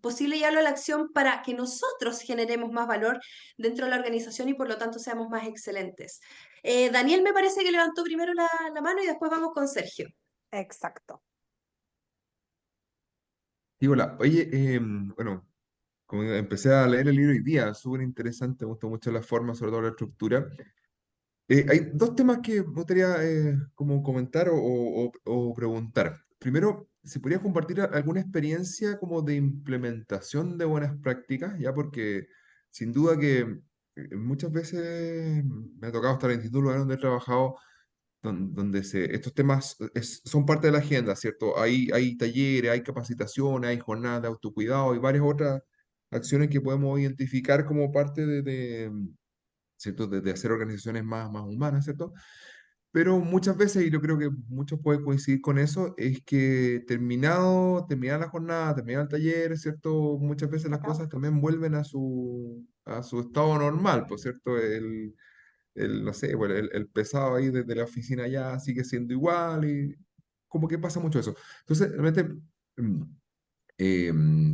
posible llevarlo a la acción para que nosotros generemos más valor dentro de la organización y por lo tanto seamos más excelentes. Daniel me parece que levantó primero la mano y después vamos con Sergio. Exacto. Y hola, oye, bueno, como empecé a leer el libro hoy día, súper interesante, me gustó mucho la forma, sobre todo la estructura. Hay dos temas que me gustaría como comentar o preguntar. Primero, si podrías compartir alguna experiencia como de implementación de buenas prácticas, ya porque sin duda que muchas veces me ha tocado estar en distintos lugares donde he trabajado donde estos temas son parte de la agenda, ¿cierto? Hay talleres, hay capacitaciones, hay jornadas de autocuidado y varias otras acciones que podemos identificar como parte ¿cierto? De hacer organizaciones más humanas, ¿cierto? Pero muchas veces, y yo creo que muchos pueden coincidir con eso, es que terminada la jornada, terminado el taller, ¿cierto? Muchas veces las Ajá. cosas también vuelven a su estado normal, pues, ¿cierto? No sé, bueno, el pesado ahí desde la oficina ya sigue siendo igual y como que pasa mucho eso. Entonces, realmente, mm,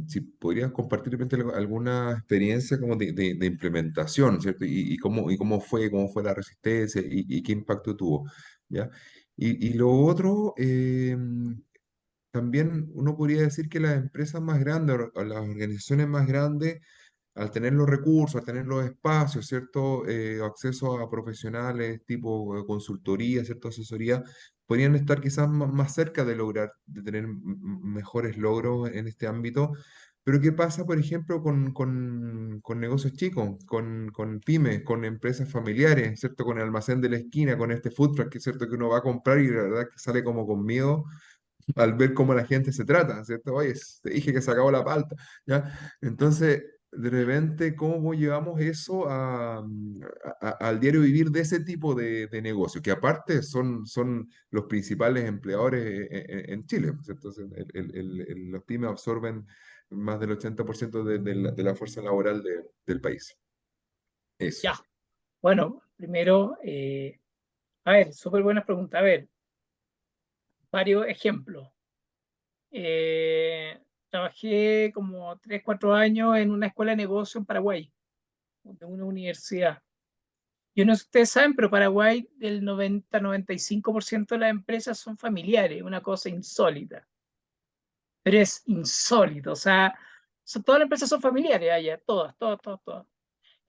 si podrías compartir de repente alguna experiencia como de implementación, ¿cierto? Y cómo fue la resistencia y qué impacto tuvo, ¿ya? Y lo otro, también uno podría decir que las empresas más grandes o las organizaciones más grandes al tener los recursos, al tener los espacios, ¿cierto? Acceso a profesionales tipo consultoría, ¿cierto? Asesoría, podrían estar quizás más cerca de lograr, de tener mejores logros en este ámbito. Pero ¿qué pasa, por ejemplo, con negocios chicos, con pymes, con empresas familiares, ¿cierto? Con el almacén de la esquina, con este food truck, que es cierto que uno va a comprar y la verdad que sale como con miedo al ver cómo la gente se trata, ¿cierto? Oye, te dije que se acabó la palta, ¿ya? Entonces, de repente, ¿cómo llevamos eso al diario vivir de ese tipo de negocio? Que aparte son los principales empleadores en Chile, ¿cierto? Entonces, los pymes absorben más del 80% de la fuerza laboral del país. Eso. Ya, bueno, primero, a ver, súper buena pregunta. A ver, varios ejemplos. Trabajé como 3 4 años en una escuela de negocio en Paraguay, de una universidad. Yo no sé si ustedes saben, pero Paraguay, el 90-95% de las empresas son familiares, una cosa insólita. Pero es insólito, o sea, todas las empresas son familiares allá, todas, todas, todas, todas.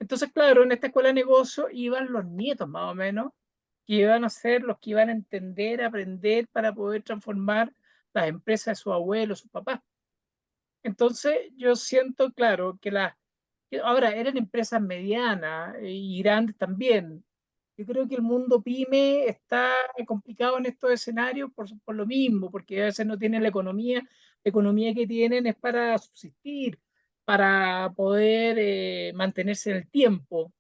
Entonces, claro, en esta escuela de negocio iban los nietos más o menos, que iban a ser los que iban a entender, aprender para poder transformar las empresas de sus abuelos, sus papás. Entonces, yo siento, claro, que ahora eran empresas medianas y grandes también. Yo creo que el mundo pyme está complicado en estos escenarios por lo mismo, porque a veces no tienen la economía que tienen es para subsistir, para poder mantenerse en el tiempo.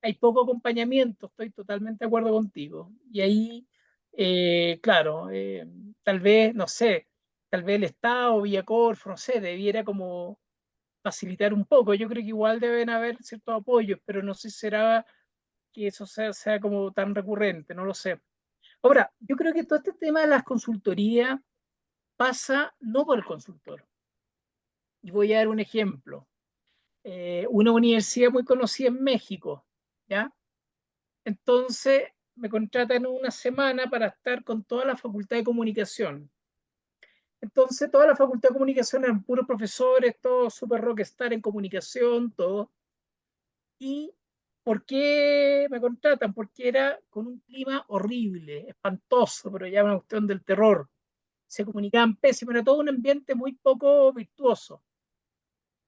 Hay poco acompañamiento, estoy totalmente de acuerdo contigo. Y ahí, claro, tal vez, no sé, tal vez el Estado, Villacorp, no sé, debiera como facilitar un poco. Yo creo que igual deben haber ciertos apoyos, pero no sé si será que eso sea como tan recurrente, no lo sé. Ahora, yo creo que todo este tema de las consultorías pasa no por el consultor. Y voy a dar un ejemplo. Una universidad muy conocida en México, ¿ya? Entonces me contratan una semana para estar con toda la facultad de comunicación. Entonces, toda la facultad de comunicación eran puros profesores, todos súper rockstar en comunicación, todo. ¿Y por qué me contratan? Porque era con un clima horrible, espantoso, pero ya una cuestión del terror. Se comunicaban pésimo, era todo un ambiente muy poco virtuoso.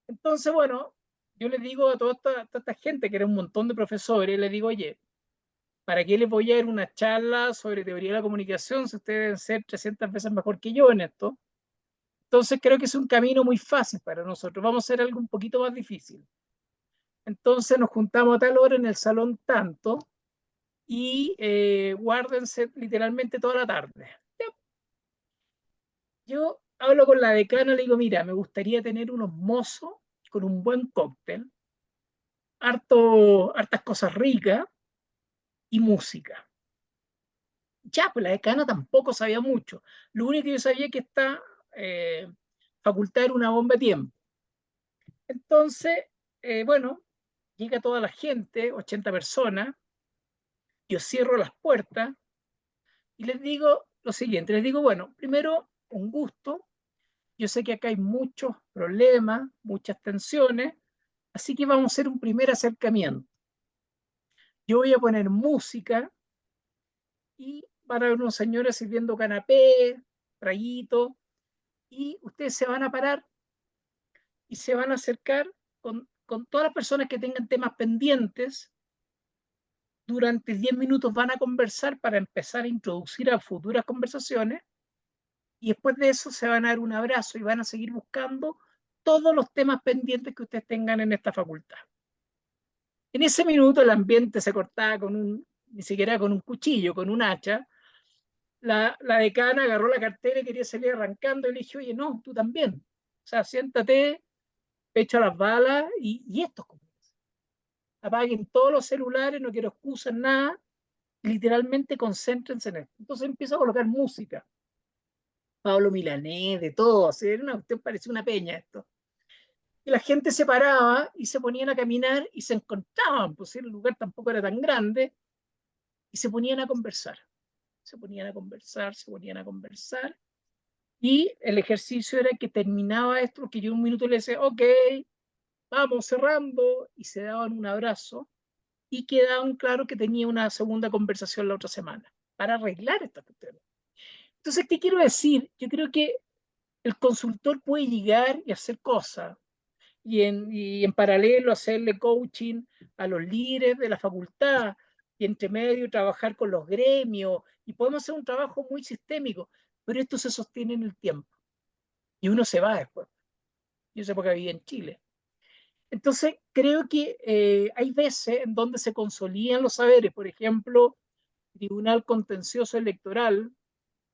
Entonces, bueno, yo les digo a toda esta gente, que era un montón de profesores, les digo, oye, ¿para qué les voy a dar una charla sobre teoría de la comunicación si ustedes deben ser 300 veces mejor que yo en esto? Entonces creo que es un camino muy fácil para nosotros. Vamos a hacer algo un poquito más difícil. Entonces nos juntamos a tal hora en el salón tanto y guárdense literalmente toda la tarde. Yo hablo con la decana, le digo, mira, me gustaría tener unos mozos con un buen cóctel, hartas cosas ricas y música. Ya, pues la decana tampoco sabía mucho. Lo único que yo sabía es que esta eh, facultad era una bomba de tiempo. Entonces, bueno, llega toda la gente, 80 personas, yo cierro las puertas y les digo lo siguiente, les digo, bueno, primero, un gusto, yo sé que acá hay muchos problemas, muchas tensiones, así que vamos a hacer un primer acercamiento. Yo voy a poner música y van a haber unos señores sirviendo canapé, traguito, y ustedes se van a parar y se van a acercar con todas las personas que tengan temas pendientes. Durante 10 minutos van a conversar para empezar a introducir a futuras conversaciones y después de eso se van a dar un abrazo y van a seguir buscando todos los temas pendientes que ustedes tengan en esta facultad. En ese minuto el ambiente se cortaba ni siquiera con un cuchillo, con un hacha. La decana agarró la cartera y quería salir arrancando y le dije, oye, no, tú también. O sea, siéntate, pecho a las balas y esto es como. Apaguen todos los celulares, no quiero excusas, nada, literalmente concéntrense en esto. Entonces empiezo a colocar música, Pablo Milanés, de todo, así, era una cuestión, parecía una peña esto. Y la gente se paraba y se ponían a caminar y se encontraban, pues el lugar tampoco era tan grande, y se ponían a conversar, se ponían a conversar, se ponían a conversar, y el ejercicio era que terminaba esto, que yo un minuto le decía, ok, vamos cerrando, y se daban un abrazo, y quedaban claro que tenía una segunda conversación la otra semana para arreglar esta cuestión. Entonces, ¿qué quiero decir? Yo creo que el consultor puede llegar y hacer cosas y en paralelo hacerle coaching a los líderes de la facultad y entre medio trabajar con los gremios y podemos hacer un trabajo muy sistémico, pero esto se sostiene en el tiempo y uno se va después. Yo sé porque viví en Chile. Entonces, creo que hay veces en donde se consolidan los saberes, por ejemplo, Tribunal Contencioso Electoral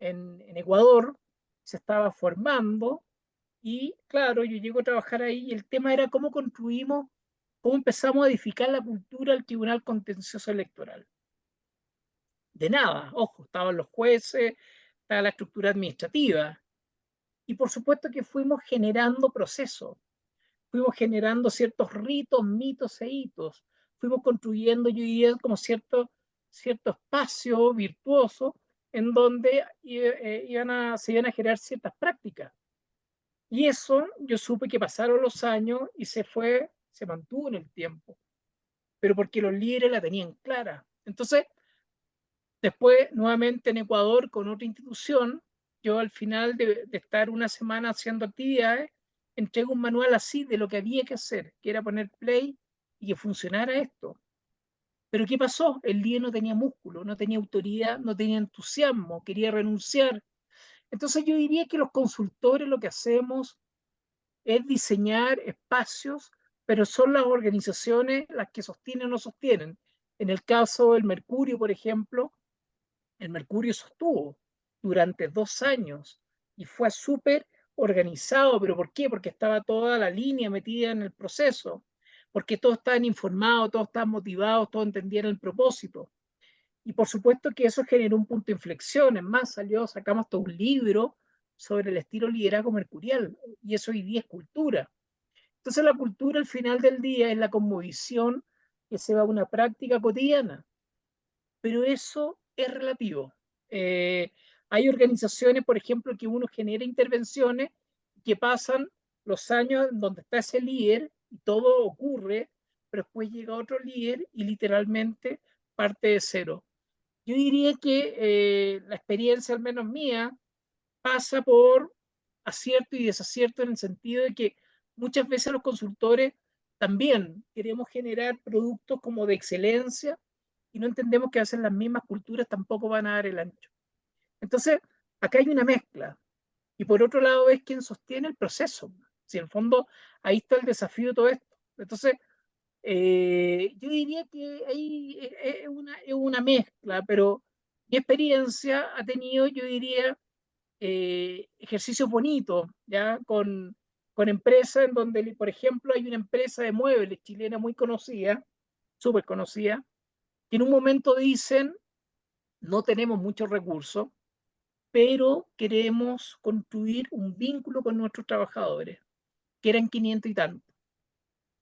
en Ecuador se estaba formando y claro, yo llego a trabajar ahí y el tema era cómo construimos, cómo empezamos a edificar la cultura del Tribunal Contencioso Electoral. De nada, ojo, estaban los jueces, estaba la estructura administrativa y por supuesto que fuimos generando procesos, fuimos generando ciertos ritos, mitos e hitos, fuimos construyendo, yo diría, como cierto espacio virtuoso en donde se iban a generar ciertas prácticas. Y eso yo supe que pasaron los años y se mantuvo en el tiempo, pero porque los líderes la tenían clara. Entonces, después, nuevamente en Ecuador, con otra institución, yo al final de estar una semana haciendo actividades, entrego un manual así de lo que había que hacer, que era poner play y que funcionara esto. Pero ¿qué pasó? El líder no tenía músculo, no tenía autoridad, no tenía entusiasmo, quería renunciar. Entonces yo diría que los consultores lo que hacemos es diseñar espacios, pero son las organizaciones las que sostienen o no sostienen. En el caso del Mercurio, por ejemplo, el Mercurio sostuvo durante 2 años y fue súper organizado. ¿Pero por qué? Porque estaba toda la línea metida en el proceso, porque todos estaban informados, todos estaban motivados, todos entendían el propósito. Y por supuesto que eso generó un punto de inflexión. Es más, sacamos todo un libro sobre el estilo liderazgo mercurial, y eso hoy día es cultura. Entonces la cultura al final del día es la conmovisión que se va a una práctica cotidiana, pero eso es relativo. Eh, Hay organizaciones, por ejemplo, que uno genera intervenciones que pasan los años en donde está ese líder y todo ocurre, pero después llega otro líder y literalmente parte de cero. Yo diría que la experiencia, al menos mía, pasa por acierto y desacierto en el sentido de que muchas veces los consultores también queremos generar productos como de excelencia y no entendemos que a veces las mismas culturas tampoco van a dar el ancho. Entonces, acá hay una mezcla. Y por otro lado es quien sostiene el proceso. Si en el fondo ahí está el desafío de todo esto. Entonces, yo diría que ahí es una mezcla, pero mi experiencia ha tenido, yo diría, ejercicios bonitos, ¿ya? Con empresas en donde, por ejemplo, hay una empresa de muebles chilena muy conocida, súper conocida, que en un momento dicen, no tenemos muchos recursos, pero queremos construir un vínculo con nuestros trabajadores, que eran 500 y tantos.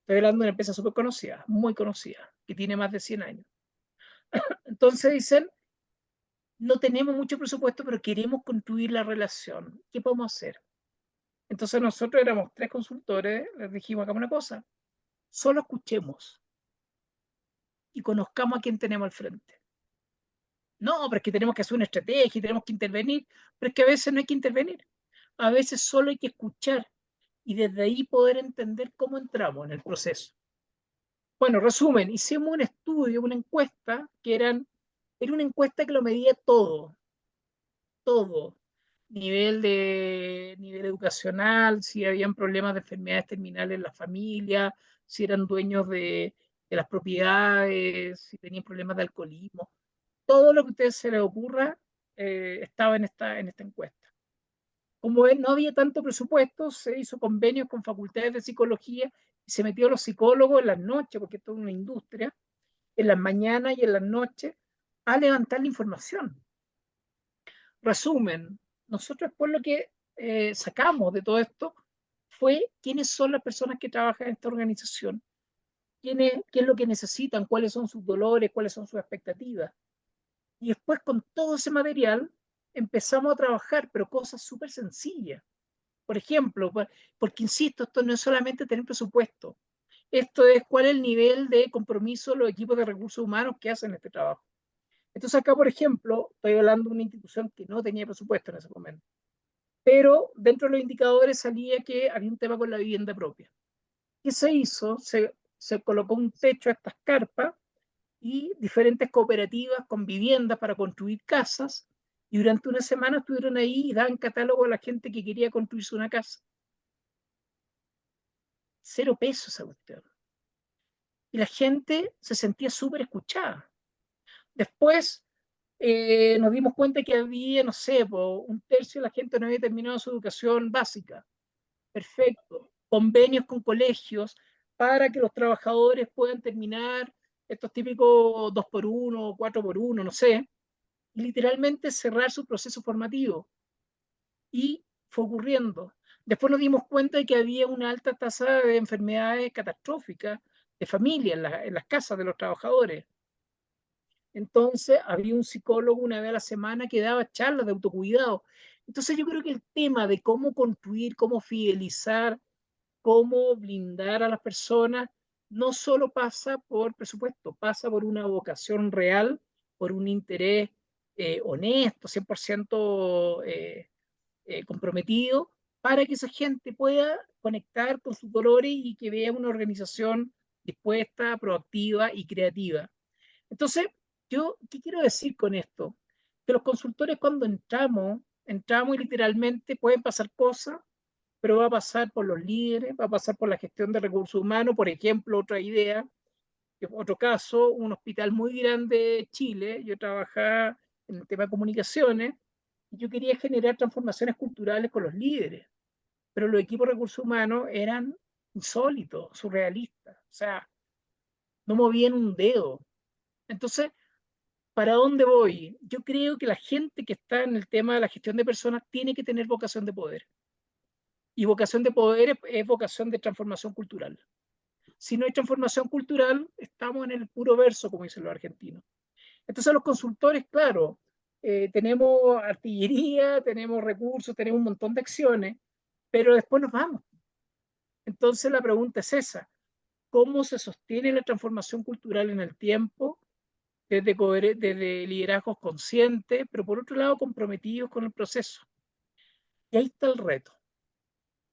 Estoy hablando de una empresa súper conocida, muy conocida, que tiene más de 100 años. Entonces dicen, no tenemos mucho presupuesto, pero queremos construir la relación. ¿Qué podemos hacer? Entonces nosotros éramos 3 consultores, les dijimos, hagamos una cosa, solo escuchemos y conozcamos a quién tenemos al frente. No, pero es que tenemos que hacer una estrategia y tenemos que intervenir, pero es que a veces no hay que intervenir. A veces solo hay que escuchar y desde ahí poder entender cómo entramos en el proceso. Bueno, resumen, hicimos un estudio, una encuesta, era una encuesta que lo medía todo, todo. Nivel educacional, si habían problemas de enfermedades terminales en la familia, si eran dueños de las propiedades, si tenían problemas de alcoholismo. Todo lo que a ustedes se les ocurra estaba en esta encuesta. Como no había tanto presupuesto, se hizo convenios con facultades de psicología y se metió a los psicólogos en las noches, porque esto es una industria, en las mañanas y en las noches, a levantar la información. Resumen, nosotros después lo que sacamos de todo esto fue quiénes son las personas que trabajan en esta organización, qué es lo que necesitan, cuáles son sus dolores, cuáles son sus expectativas. Y después con todo ese material empezamos a trabajar, pero cosas súper sencillas. Por ejemplo, porque insisto, esto no es solamente tener presupuesto, esto es cuál es el nivel de compromiso de los equipos de recursos humanos que hacen este trabajo. Entonces acá, por ejemplo, estoy hablando de una institución que no tenía presupuesto en ese momento, pero dentro de los indicadores salía que había un tema con la vivienda propia. ¿Qué se hizo? Se colocó un techo a estas carpas y diferentes cooperativas con viviendas para construir casas, y durante una semana estuvieron ahí y daban catálogo a la gente que quería construirse una casa. 0 pesos esa cuestión. Y la gente se sentía súper escuchada. Después nos dimos cuenta que había, no sé, un tercio de la gente no había terminado su educación básica. Perfecto. Convenios con colegios para que los trabajadores puedan terminar estos típicos 2x1, 4x1, no sé, y literalmente cerrar su proceso formativo. Y fue ocurriendo. Después nos dimos cuenta de que había una alta tasa de enfermedades catastróficas de familia en las casas de los trabajadores. Entonces había un psicólogo una vez a la semana que daba charlas de autocuidado. Entonces yo creo que el tema de cómo construir, cómo fidelizar, cómo blindar a las personas, no solo pasa por presupuesto, pasa por una vocación real, por un interés honesto, 100% comprometido, para que esa gente pueda conectar con sus dolores y que vea una organización dispuesta, proactiva y creativa. Entonces, ¿qué quiero decir con esto? Que los consultores cuando entramos y literalmente pueden pasar cosas, pero va a pasar por los líderes, va a pasar por la gestión de recursos humanos, por ejemplo, otra idea, otro caso, un hospital muy grande de Chile, yo trabajaba en el tema de comunicaciones, y yo quería generar transformaciones culturales con los líderes, pero los equipos de recursos humanos eran insólitos, surrealistas, o sea, no movían un dedo. Entonces, ¿para dónde voy? Yo creo que la gente que está en el tema de la gestión de personas tiene que tener vocación de poder. Y vocación de poder es vocación de transformación cultural. Si no hay transformación cultural, estamos en el puro verso, como dicen los argentinos. Entonces los consultores, claro, tenemos artillería, tenemos recursos, tenemos un montón de acciones, pero después nos vamos. Entonces la pregunta es esa: ¿cómo se sostiene la transformación cultural en el tiempo desde liderazgos conscientes, pero por otro lado comprometidos con el proceso? Y ahí está el reto.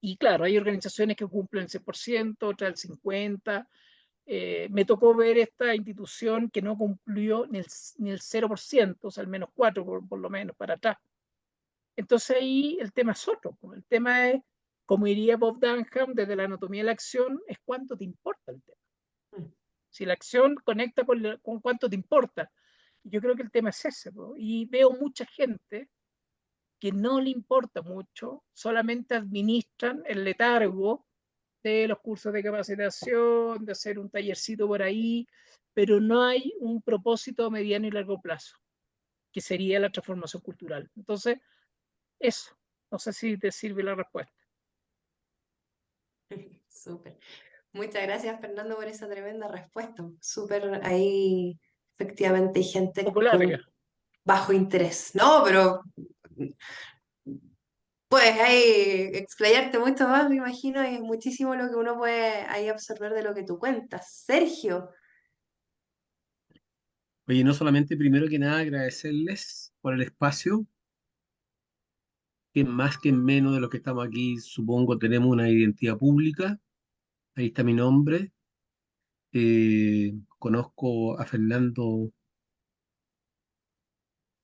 Y claro, hay organizaciones que cumplen el 100%, otras el 50%. Me tocó ver esta institución que no cumplió ni el 0%, o sea, al menos 4 por lo menos para atrás. Entonces ahí el tema es otro. El tema es, como diría Bob Dunham, desde la anatomía de la acción, es cuánto te importa el tema. Si la acción conecta con cuánto te importa. Yo creo que el tema es ese, ¿no? Y veo mucha gente que no le importa mucho, solamente administran el letargo de los cursos de capacitación, de hacer un tallercito por ahí, pero no hay un propósito a mediano y largo plazo, que sería la transformación cultural. Entonces, eso, no sé si te sirve la respuesta. Súper. Muchas gracias, Fernando, por esa tremenda respuesta. Súper ahí, efectivamente, hay Un gente poco larga. con bajo interés. No, pero puedes ahí explayarte mucho más, me imagino, y es muchísimo lo que uno puede ahí absorber de lo que tú cuentas. Sergio. Oye, no solamente primero que nada agradecerles por el espacio, que más que menos de los que estamos aquí, supongo, tenemos una identidad pública. Ahí está mi nombre. Conozco a Fernando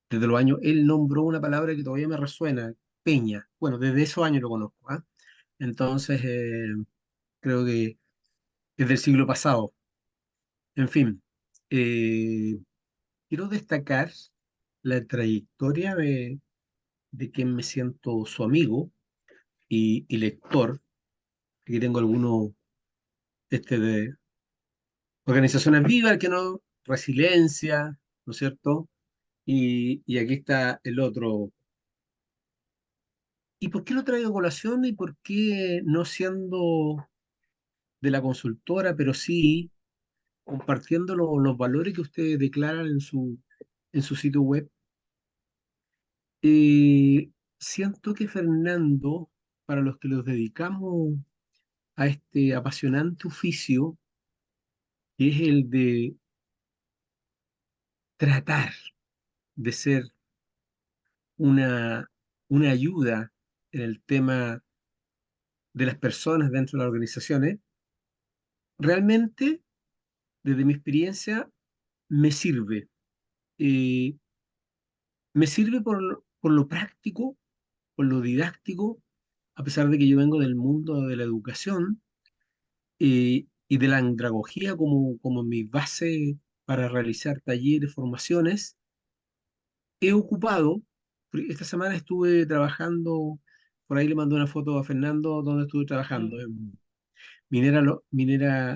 desde los años, él nombró una palabra que todavía me resuena, Peña. Bueno, desde esos años lo conozco, ¿ah? Entonces, creo que es del siglo pasado. En fin, eh, quiero destacar la trayectoria de quien me siento su amigo y lector. Aquí tengo algunos de organizaciones vivas, que no, Resiliencia, ¿no es cierto? Y aquí está el otro. ¿Y por qué lo traigo a colación y por qué no siendo de la consultora, pero sí compartiendo los valores que ustedes declaran en su sitio web? Siento que Fernando, para los que los dedicamos a este apasionante oficio, que es el de tratar de ser una, una ayuda en el tema de las personas dentro de las organizaciones, realmente, desde mi experiencia, me sirve. Eh, Me sirve por lo práctico, por lo didáctico, a pesar de que yo vengo del mundo de la educación y de la andragogía como mi base para realizar talleres, formaciones. He ocupado, esta semana estuve trabajando, por ahí le mandé una foto a Fernando donde estuve trabajando, en Minera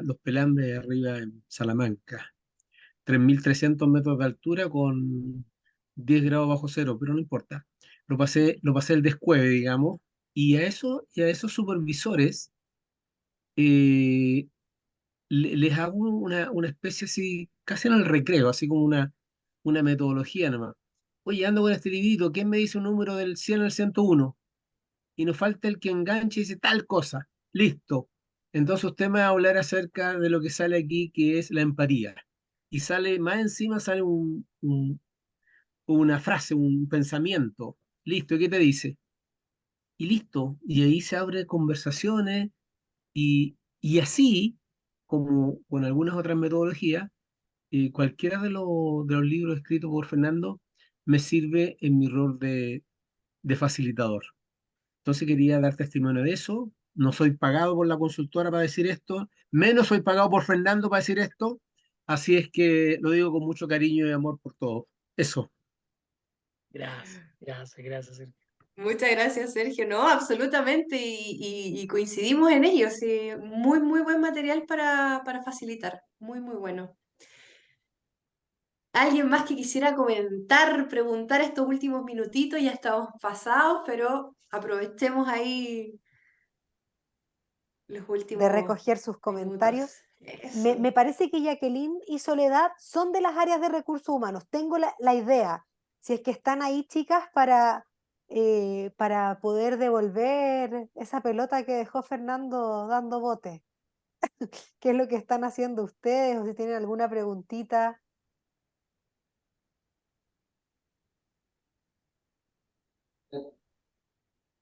Los Pelambres, arriba en Salamanca, 3.300 metros de altura con 10 grados bajo cero, pero no importa. Lo pasé el descueve, digamos, y a esos supervisores eh, les hago una especie así, casi en el recreo, así como una metodología nomás. Oye, ando con este librito, ¿quién me dice un número del 100 al 101? Y nos falta el que enganche y dice tal cosa. Listo. Entonces usted me va a hablar acerca de lo que sale aquí, que es la empatía. Y sale, más encima sale una frase, un pensamiento. Listo, ¿qué te dice? Y listo. Y ahí se abren conversaciones y así, como con algunas otras metodologías, cualquiera de los libros escritos por Fernando me sirve en mi rol de facilitador. Entonces quería dar testimonio de eso. No soy pagado por la consultora para decir esto, menos soy pagado por Fernando para decir esto. Así es que lo digo con mucho cariño y amor por todo. Eso. Gracias, gracias, gracias, Sergio. Muchas gracias, Sergio. No, absolutamente, y coincidimos en ello. Sí, muy, muy buen material para facilitar. Muy, muy bueno. ¿Alguien más que quisiera comentar, preguntar estos últimos minutitos? Ya estamos pasados, pero aprovechemos ahí los De últimos recoger sus minutos. comentarios. Eso. Me parece que Jacqueline y Soledad son de las áreas de recursos humanos. Tengo la idea. si es que están ahí, chicas, para poder devolver esa pelota que dejó Fernando dando bote. ¿Qué es lo que están haciendo ustedes? O si tienen alguna preguntita.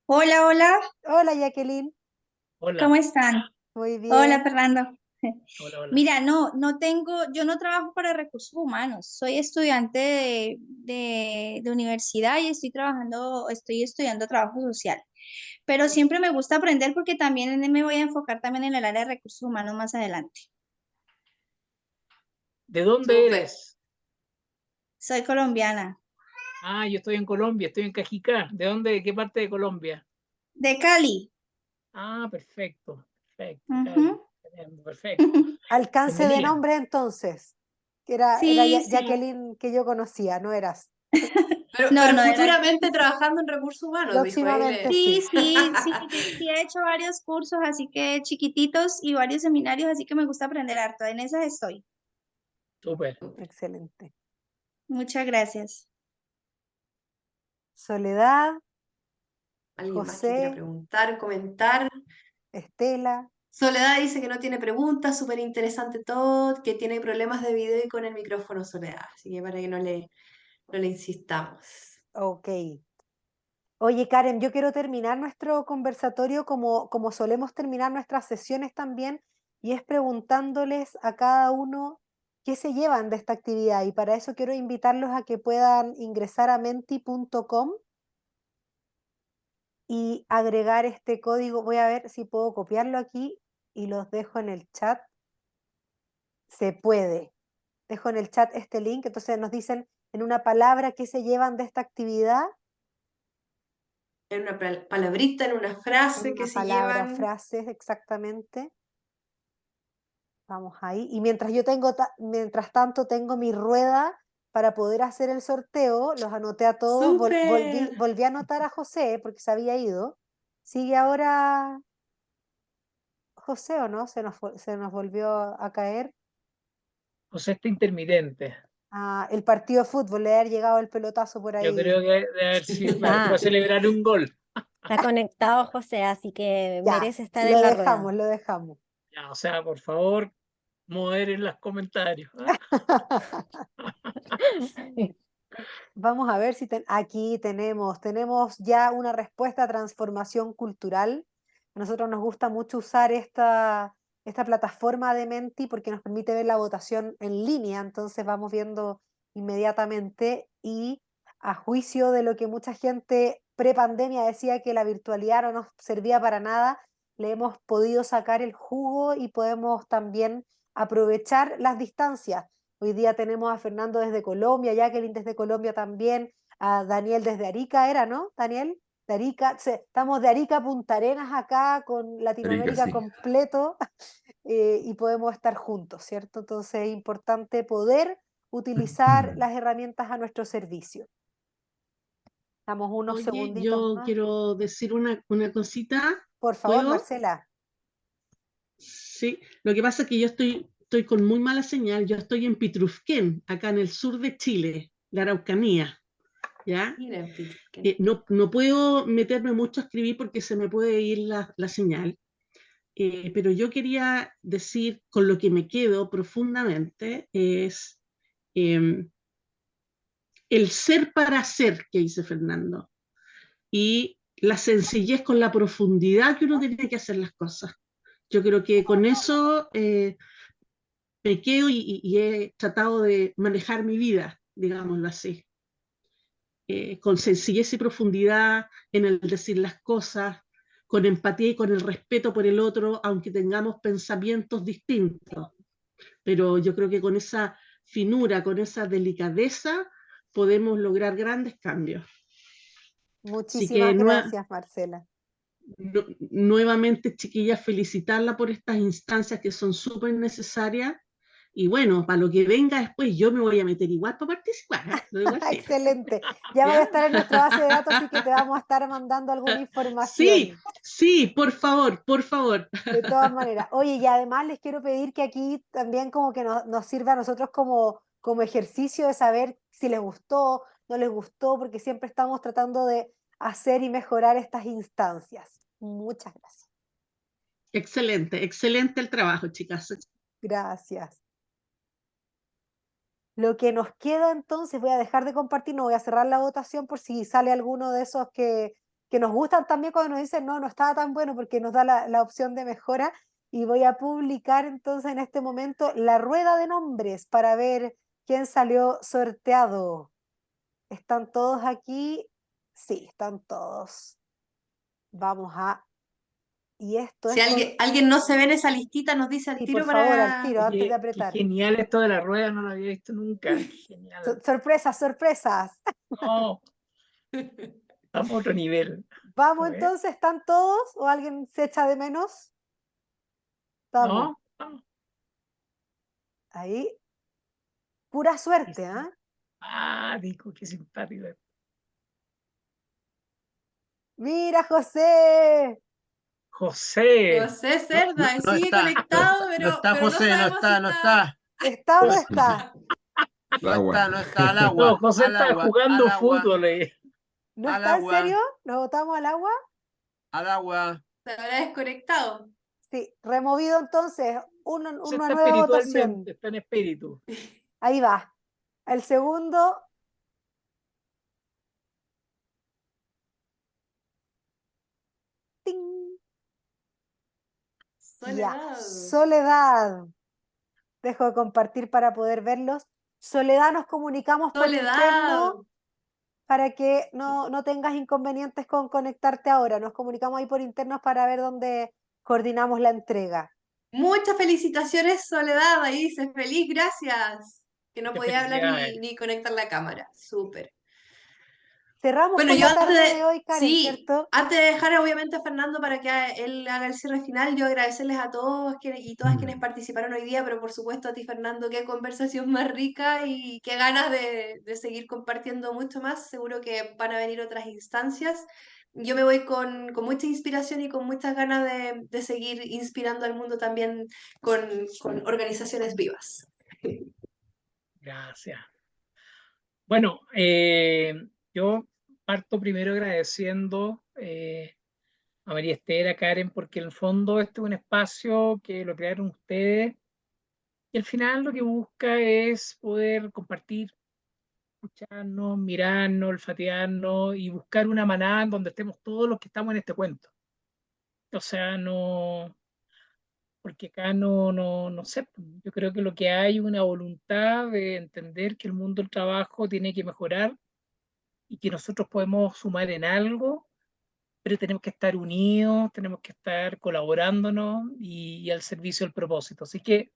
Hola, hola, Hola, Jacqueline. Hola, ¿cómo están? Muy Hola, bien. Fernando. hola, hola. Mira, yo no trabajo para recursos humanos, soy estudiante de universidad y estoy estudiando trabajo social, pero siempre me gusta aprender porque también me voy a enfocar también en el área de recursos humanos más adelante. ¿De dónde Súper. eres? Soy colombiana, Ah, yo estoy en Colombia, estoy en Cajicá. ¿De dónde? ¿De qué parte de Colombia? de Cali. Ah, perfecto, perfecto, Cali. Ujú. Tremendo, perfecto. Alcance de Bienvenida. nombre entonces, que era Sí, sí. Jacqueline que yo conocía, no eras. No, Pero no, era futuramente trabajando en recursos humanos, dijo él. Próximamente Sí, sí. sí, sí, sí, he hecho varios cursos, así que chiquititos y varios seminarios, así que me gusta aprender harto. En esas estoy. Súper. Excelente. Muchas gracias. Soledad, ¿Alguien más que quiera José, preguntar, comentar? Estela. Soledad dice que no tiene preguntas, súper interesante todo, que tiene problemas de video y con el micrófono Soledad, así que para que no le insistamos. Ok. Oye, Karen, yo quiero terminar nuestro conversatorio como solemos terminar nuestras sesiones también, y es preguntándoles a cada uno qué se llevan de esta actividad. Y para eso quiero invitarlos a que puedan ingresar a menti.com y agregar este código. Voy a ver si puedo copiarlo aquí y los dejo en el chat. Se puede. Dejo en el chat este link, entonces nos dicen en una palabra qué se llevan de esta actividad, En una palabrita, en una en frase que una se palabra, llevan. frases exactamente. Vamos ahí. Y mientras tanto tengo mi rueda para poder hacer el sorteo, los anoté a todos, ¡Súper! volví a anotar a José porque se había ido. ¿Sigue ahora José o no? Se nos volvió a caer. José está intermitente. Ah, el partido de fútbol, le ha llegado el pelotazo por Yo ahí. creo que debe haber sido, claro, fue a Ah, celebrar un gol. está conectado José, así que Ya, merece estar lo en la dejamos, rueda. lo dejamos. Ya, o sea, por favor, moderen los comentarios. Vamos a ver si aquí tenemos ya una respuesta a transformación cultural. A nosotros nos gusta mucho usar esta plataforma de Menti porque nos permite ver la votación en línea, entonces vamos viendo inmediatamente, y a juicio de lo que mucha gente pre-pandemia decía que la virtualidad no nos servía para nada, le hemos podido sacar el jugo y podemos también aprovechar las distancias. Hoy día tenemos a Fernando desde Colombia, Jacqueline desde Colombia también, a Daniel desde Arica, ¿era, no? Daniel, de Arica, estamos de Arica a Punta Arenas acá con Latinoamérica sí. completo, y podemos estar juntos, ¿cierto? Entonces es importante poder utilizar las herramientas a nuestro servicio. Damos unos Oye, segunditos yo más. quiero decir una cosita. Por favor, ¿Puedo? Marcela. Sí, lo que pasa es que yo estoy con muy mala señal. Yo estoy en Pitrufquén, acá en el sur de Chile, la Araucanía, ¿ya? Miren, Pitken. No puedo meterme mucho a escribir porque se me puede ir la señal. Pero yo quería decir, con lo que me quedo profundamente, es eh, el ser para ser que dice Fernando, y la sencillez con la profundidad que uno tiene que hacer las cosas. Yo creo que con eso me quedo y he tratado de manejar mi vida, digámoslo así, con sencillez y profundidad en el decir las cosas, con empatía y con el respeto por el otro, aunque tengamos pensamientos distintos. Pero yo creo que con esa finura, con esa delicadeza, podemos lograr grandes cambios. Así que Muchísimas gracias, Marcela. nuevamente, chiquillas, felicitarla por estas instancias que son súper necesarias. Y bueno, para lo que venga después, yo me voy a meter igual para participar, ¿eh? Lo digo así. Excelente. Ya vaya a ¿Ya? estar en nuestra base de datos, así que te vamos a estar mandando alguna Sí, información. sí, por favor, por favor. De todas maneras. Oye, y además les quiero pedir que aquí también como que nos sirva a nosotros como ejercicio de saber si les gustó, no les gustó, porque siempre estamos tratando de hacer y mejorar estas instancias. Muchas gracias. Excelente, excelente el trabajo, chicas. Gracias. Lo que nos queda entonces, voy a dejar de compartir, no voy a cerrar la votación por si sale alguno de esos que nos gustan también cuando nos dicen no estaba tan bueno, porque nos da la opción de mejora. Y voy a publicar entonces en este momento la rueda de nombres para ver quién salió sorteado. ¿Están todos aquí? Sí, están todos. Vamos a... Y esto Si es con... alguien no se ve en esa listita, nos dice al Sí, tiro por favor, al para... tiro, antes de Qué apretar. genial esto de la rueda, no lo había visto nunca. Qué genial. Sorpresas, sorpresas. No, estamos a otro nivel. Vamos A ver. entonces, ¿están todos? ¿O alguien se echa de menos? Vamos, No, no. ahí. Pura suerte, ¿ah? Simpático, qué simpático. Mira, José. José. José Cerda, No sigue está, conectado, no está pero no José, no sabemos si está, no está... está, ¿Está o no José- está? El agua. no está al No, agua, José al está agua, jugando al agua, fútbol. ¿No al está en agua, serio? ¿Nos botamos al agua? al agua. Se habrá desconectado. Sí, removido entonces. José Una está nueva votación. espiritualmente, está en espíritu. Ahí va. El segundo. ¡Ting! Ya. Soledad. Soledad. Dejo de compartir para poder verlos. Soledad, nos comunicamos por Soledad. interno para que no tengas inconvenientes con conectarte ahora. Nos comunicamos ahí por internos para ver dónde coordinamos la entrega. Muchas felicitaciones, Soledad. Ahí dice feliz, gracias. Que no Muchas podía hablar felicidades. ni conectar la cámara. Súper. Cerramos Bueno, por yo la tarde de hoy, Karen, sí, ¿cierto? antes de dejar obviamente a Fernando para que él haga el cierre final, yo agradecerles a todos y todas quienes participaron hoy día, pero por supuesto a ti, Fernando, qué conversación más rica y qué ganas de seguir compartiendo mucho más. Seguro que van a venir otras instancias. Yo me voy con mucha inspiración y con muchas ganas de seguir inspirando al mundo también con organizaciones vivas. Gracias. Bueno, yo parto primero agradeciendo a María Esther, a Karen, porque en el fondo este es un espacio que lo crearon ustedes y al final lo que busca es poder compartir, escucharnos, mirarnos, olfatearnos y buscar una manada en donde estemos todos los que estamos en este cuento. O sea, no, porque acá no sé, yo creo que lo que hay es una voluntad de entender que el mundo del trabajo tiene que mejorar y que nosotros podemos sumar en algo, pero tenemos que estar unidos, tenemos que estar colaborándonos y al servicio del propósito. Así que,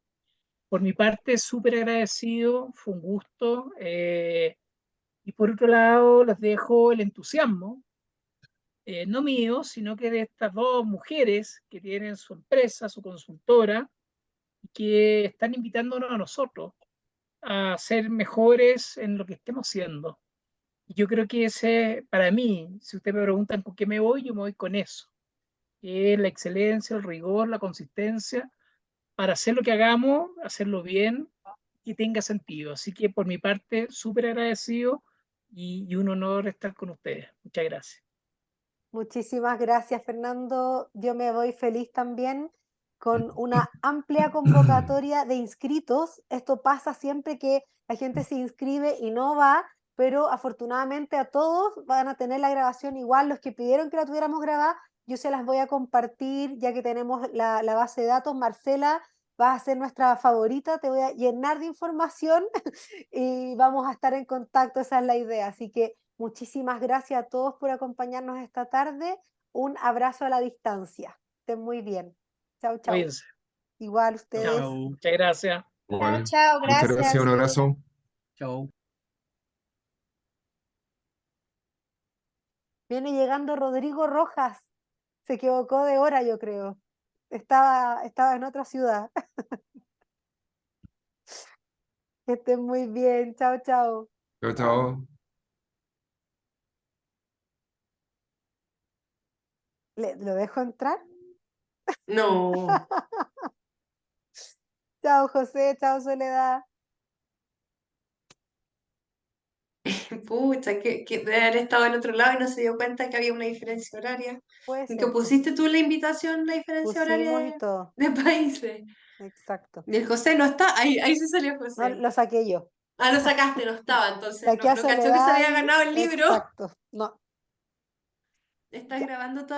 por mi parte, súper agradecido, fue un gusto. Y por otro lado, les dejo el entusiasmo, no mío, sino que de estas dos mujeres que tienen su empresa, su consultora, y que están invitándonos a nosotros a ser mejores en lo que estemos haciendo. Yo creo que ese, para mí, si ustedes me preguntan con qué me voy, yo me voy con eso, que es la excelencia, el rigor, la consistencia, para hacer lo que hagamos, hacerlo bien y tenga sentido. Así que por mi parte, súper agradecido y un honor estar con ustedes. Muchas gracias. Muchísimas gracias, Fernando. Yo me voy feliz también con una amplia convocatoria de inscritos. Esto pasa siempre que la gente se inscribe y no va, pero afortunadamente a todos van a tener la grabación igual. Los que pidieron que la tuviéramos grabada, yo se las voy a compartir ya que tenemos la base de datos. Marcela, vas a ser nuestra favorita, te voy a llenar de información y vamos a estar en contacto, esa es la idea. Así que muchísimas gracias a todos por acompañarnos esta tarde. Un abrazo a la distancia. Estén muy bien. Chau, chau. Cuídense. Igual ustedes. Chao, Muchas gracias. Chao, chao, Muchas gracias, gracias. un abrazo. chao. Viene llegando Rodrigo Rojas. Se equivocó de hora, yo creo. Estaba en otra ciudad. Que estén muy bien. Chao, chao. Chao, chao. ¿Lo dejo entrar? No. Chao, José. Chao, Soledad. Pucha, que debe haber estado en otro lado y no se dio cuenta que había una diferencia horaria. Puede En que ser, pues, pusiste tú la invitación, la diferencia horaria pusimos y todo. de países. Exacto. Y el José no está, ahí sí salió No, José. lo saqué yo. Ah, lo sacaste, no estaba, entonces Saqué a no cachó que se Soledad había y- ganado el libro. Exacto. No, ¿Estás ya. grabando todavía?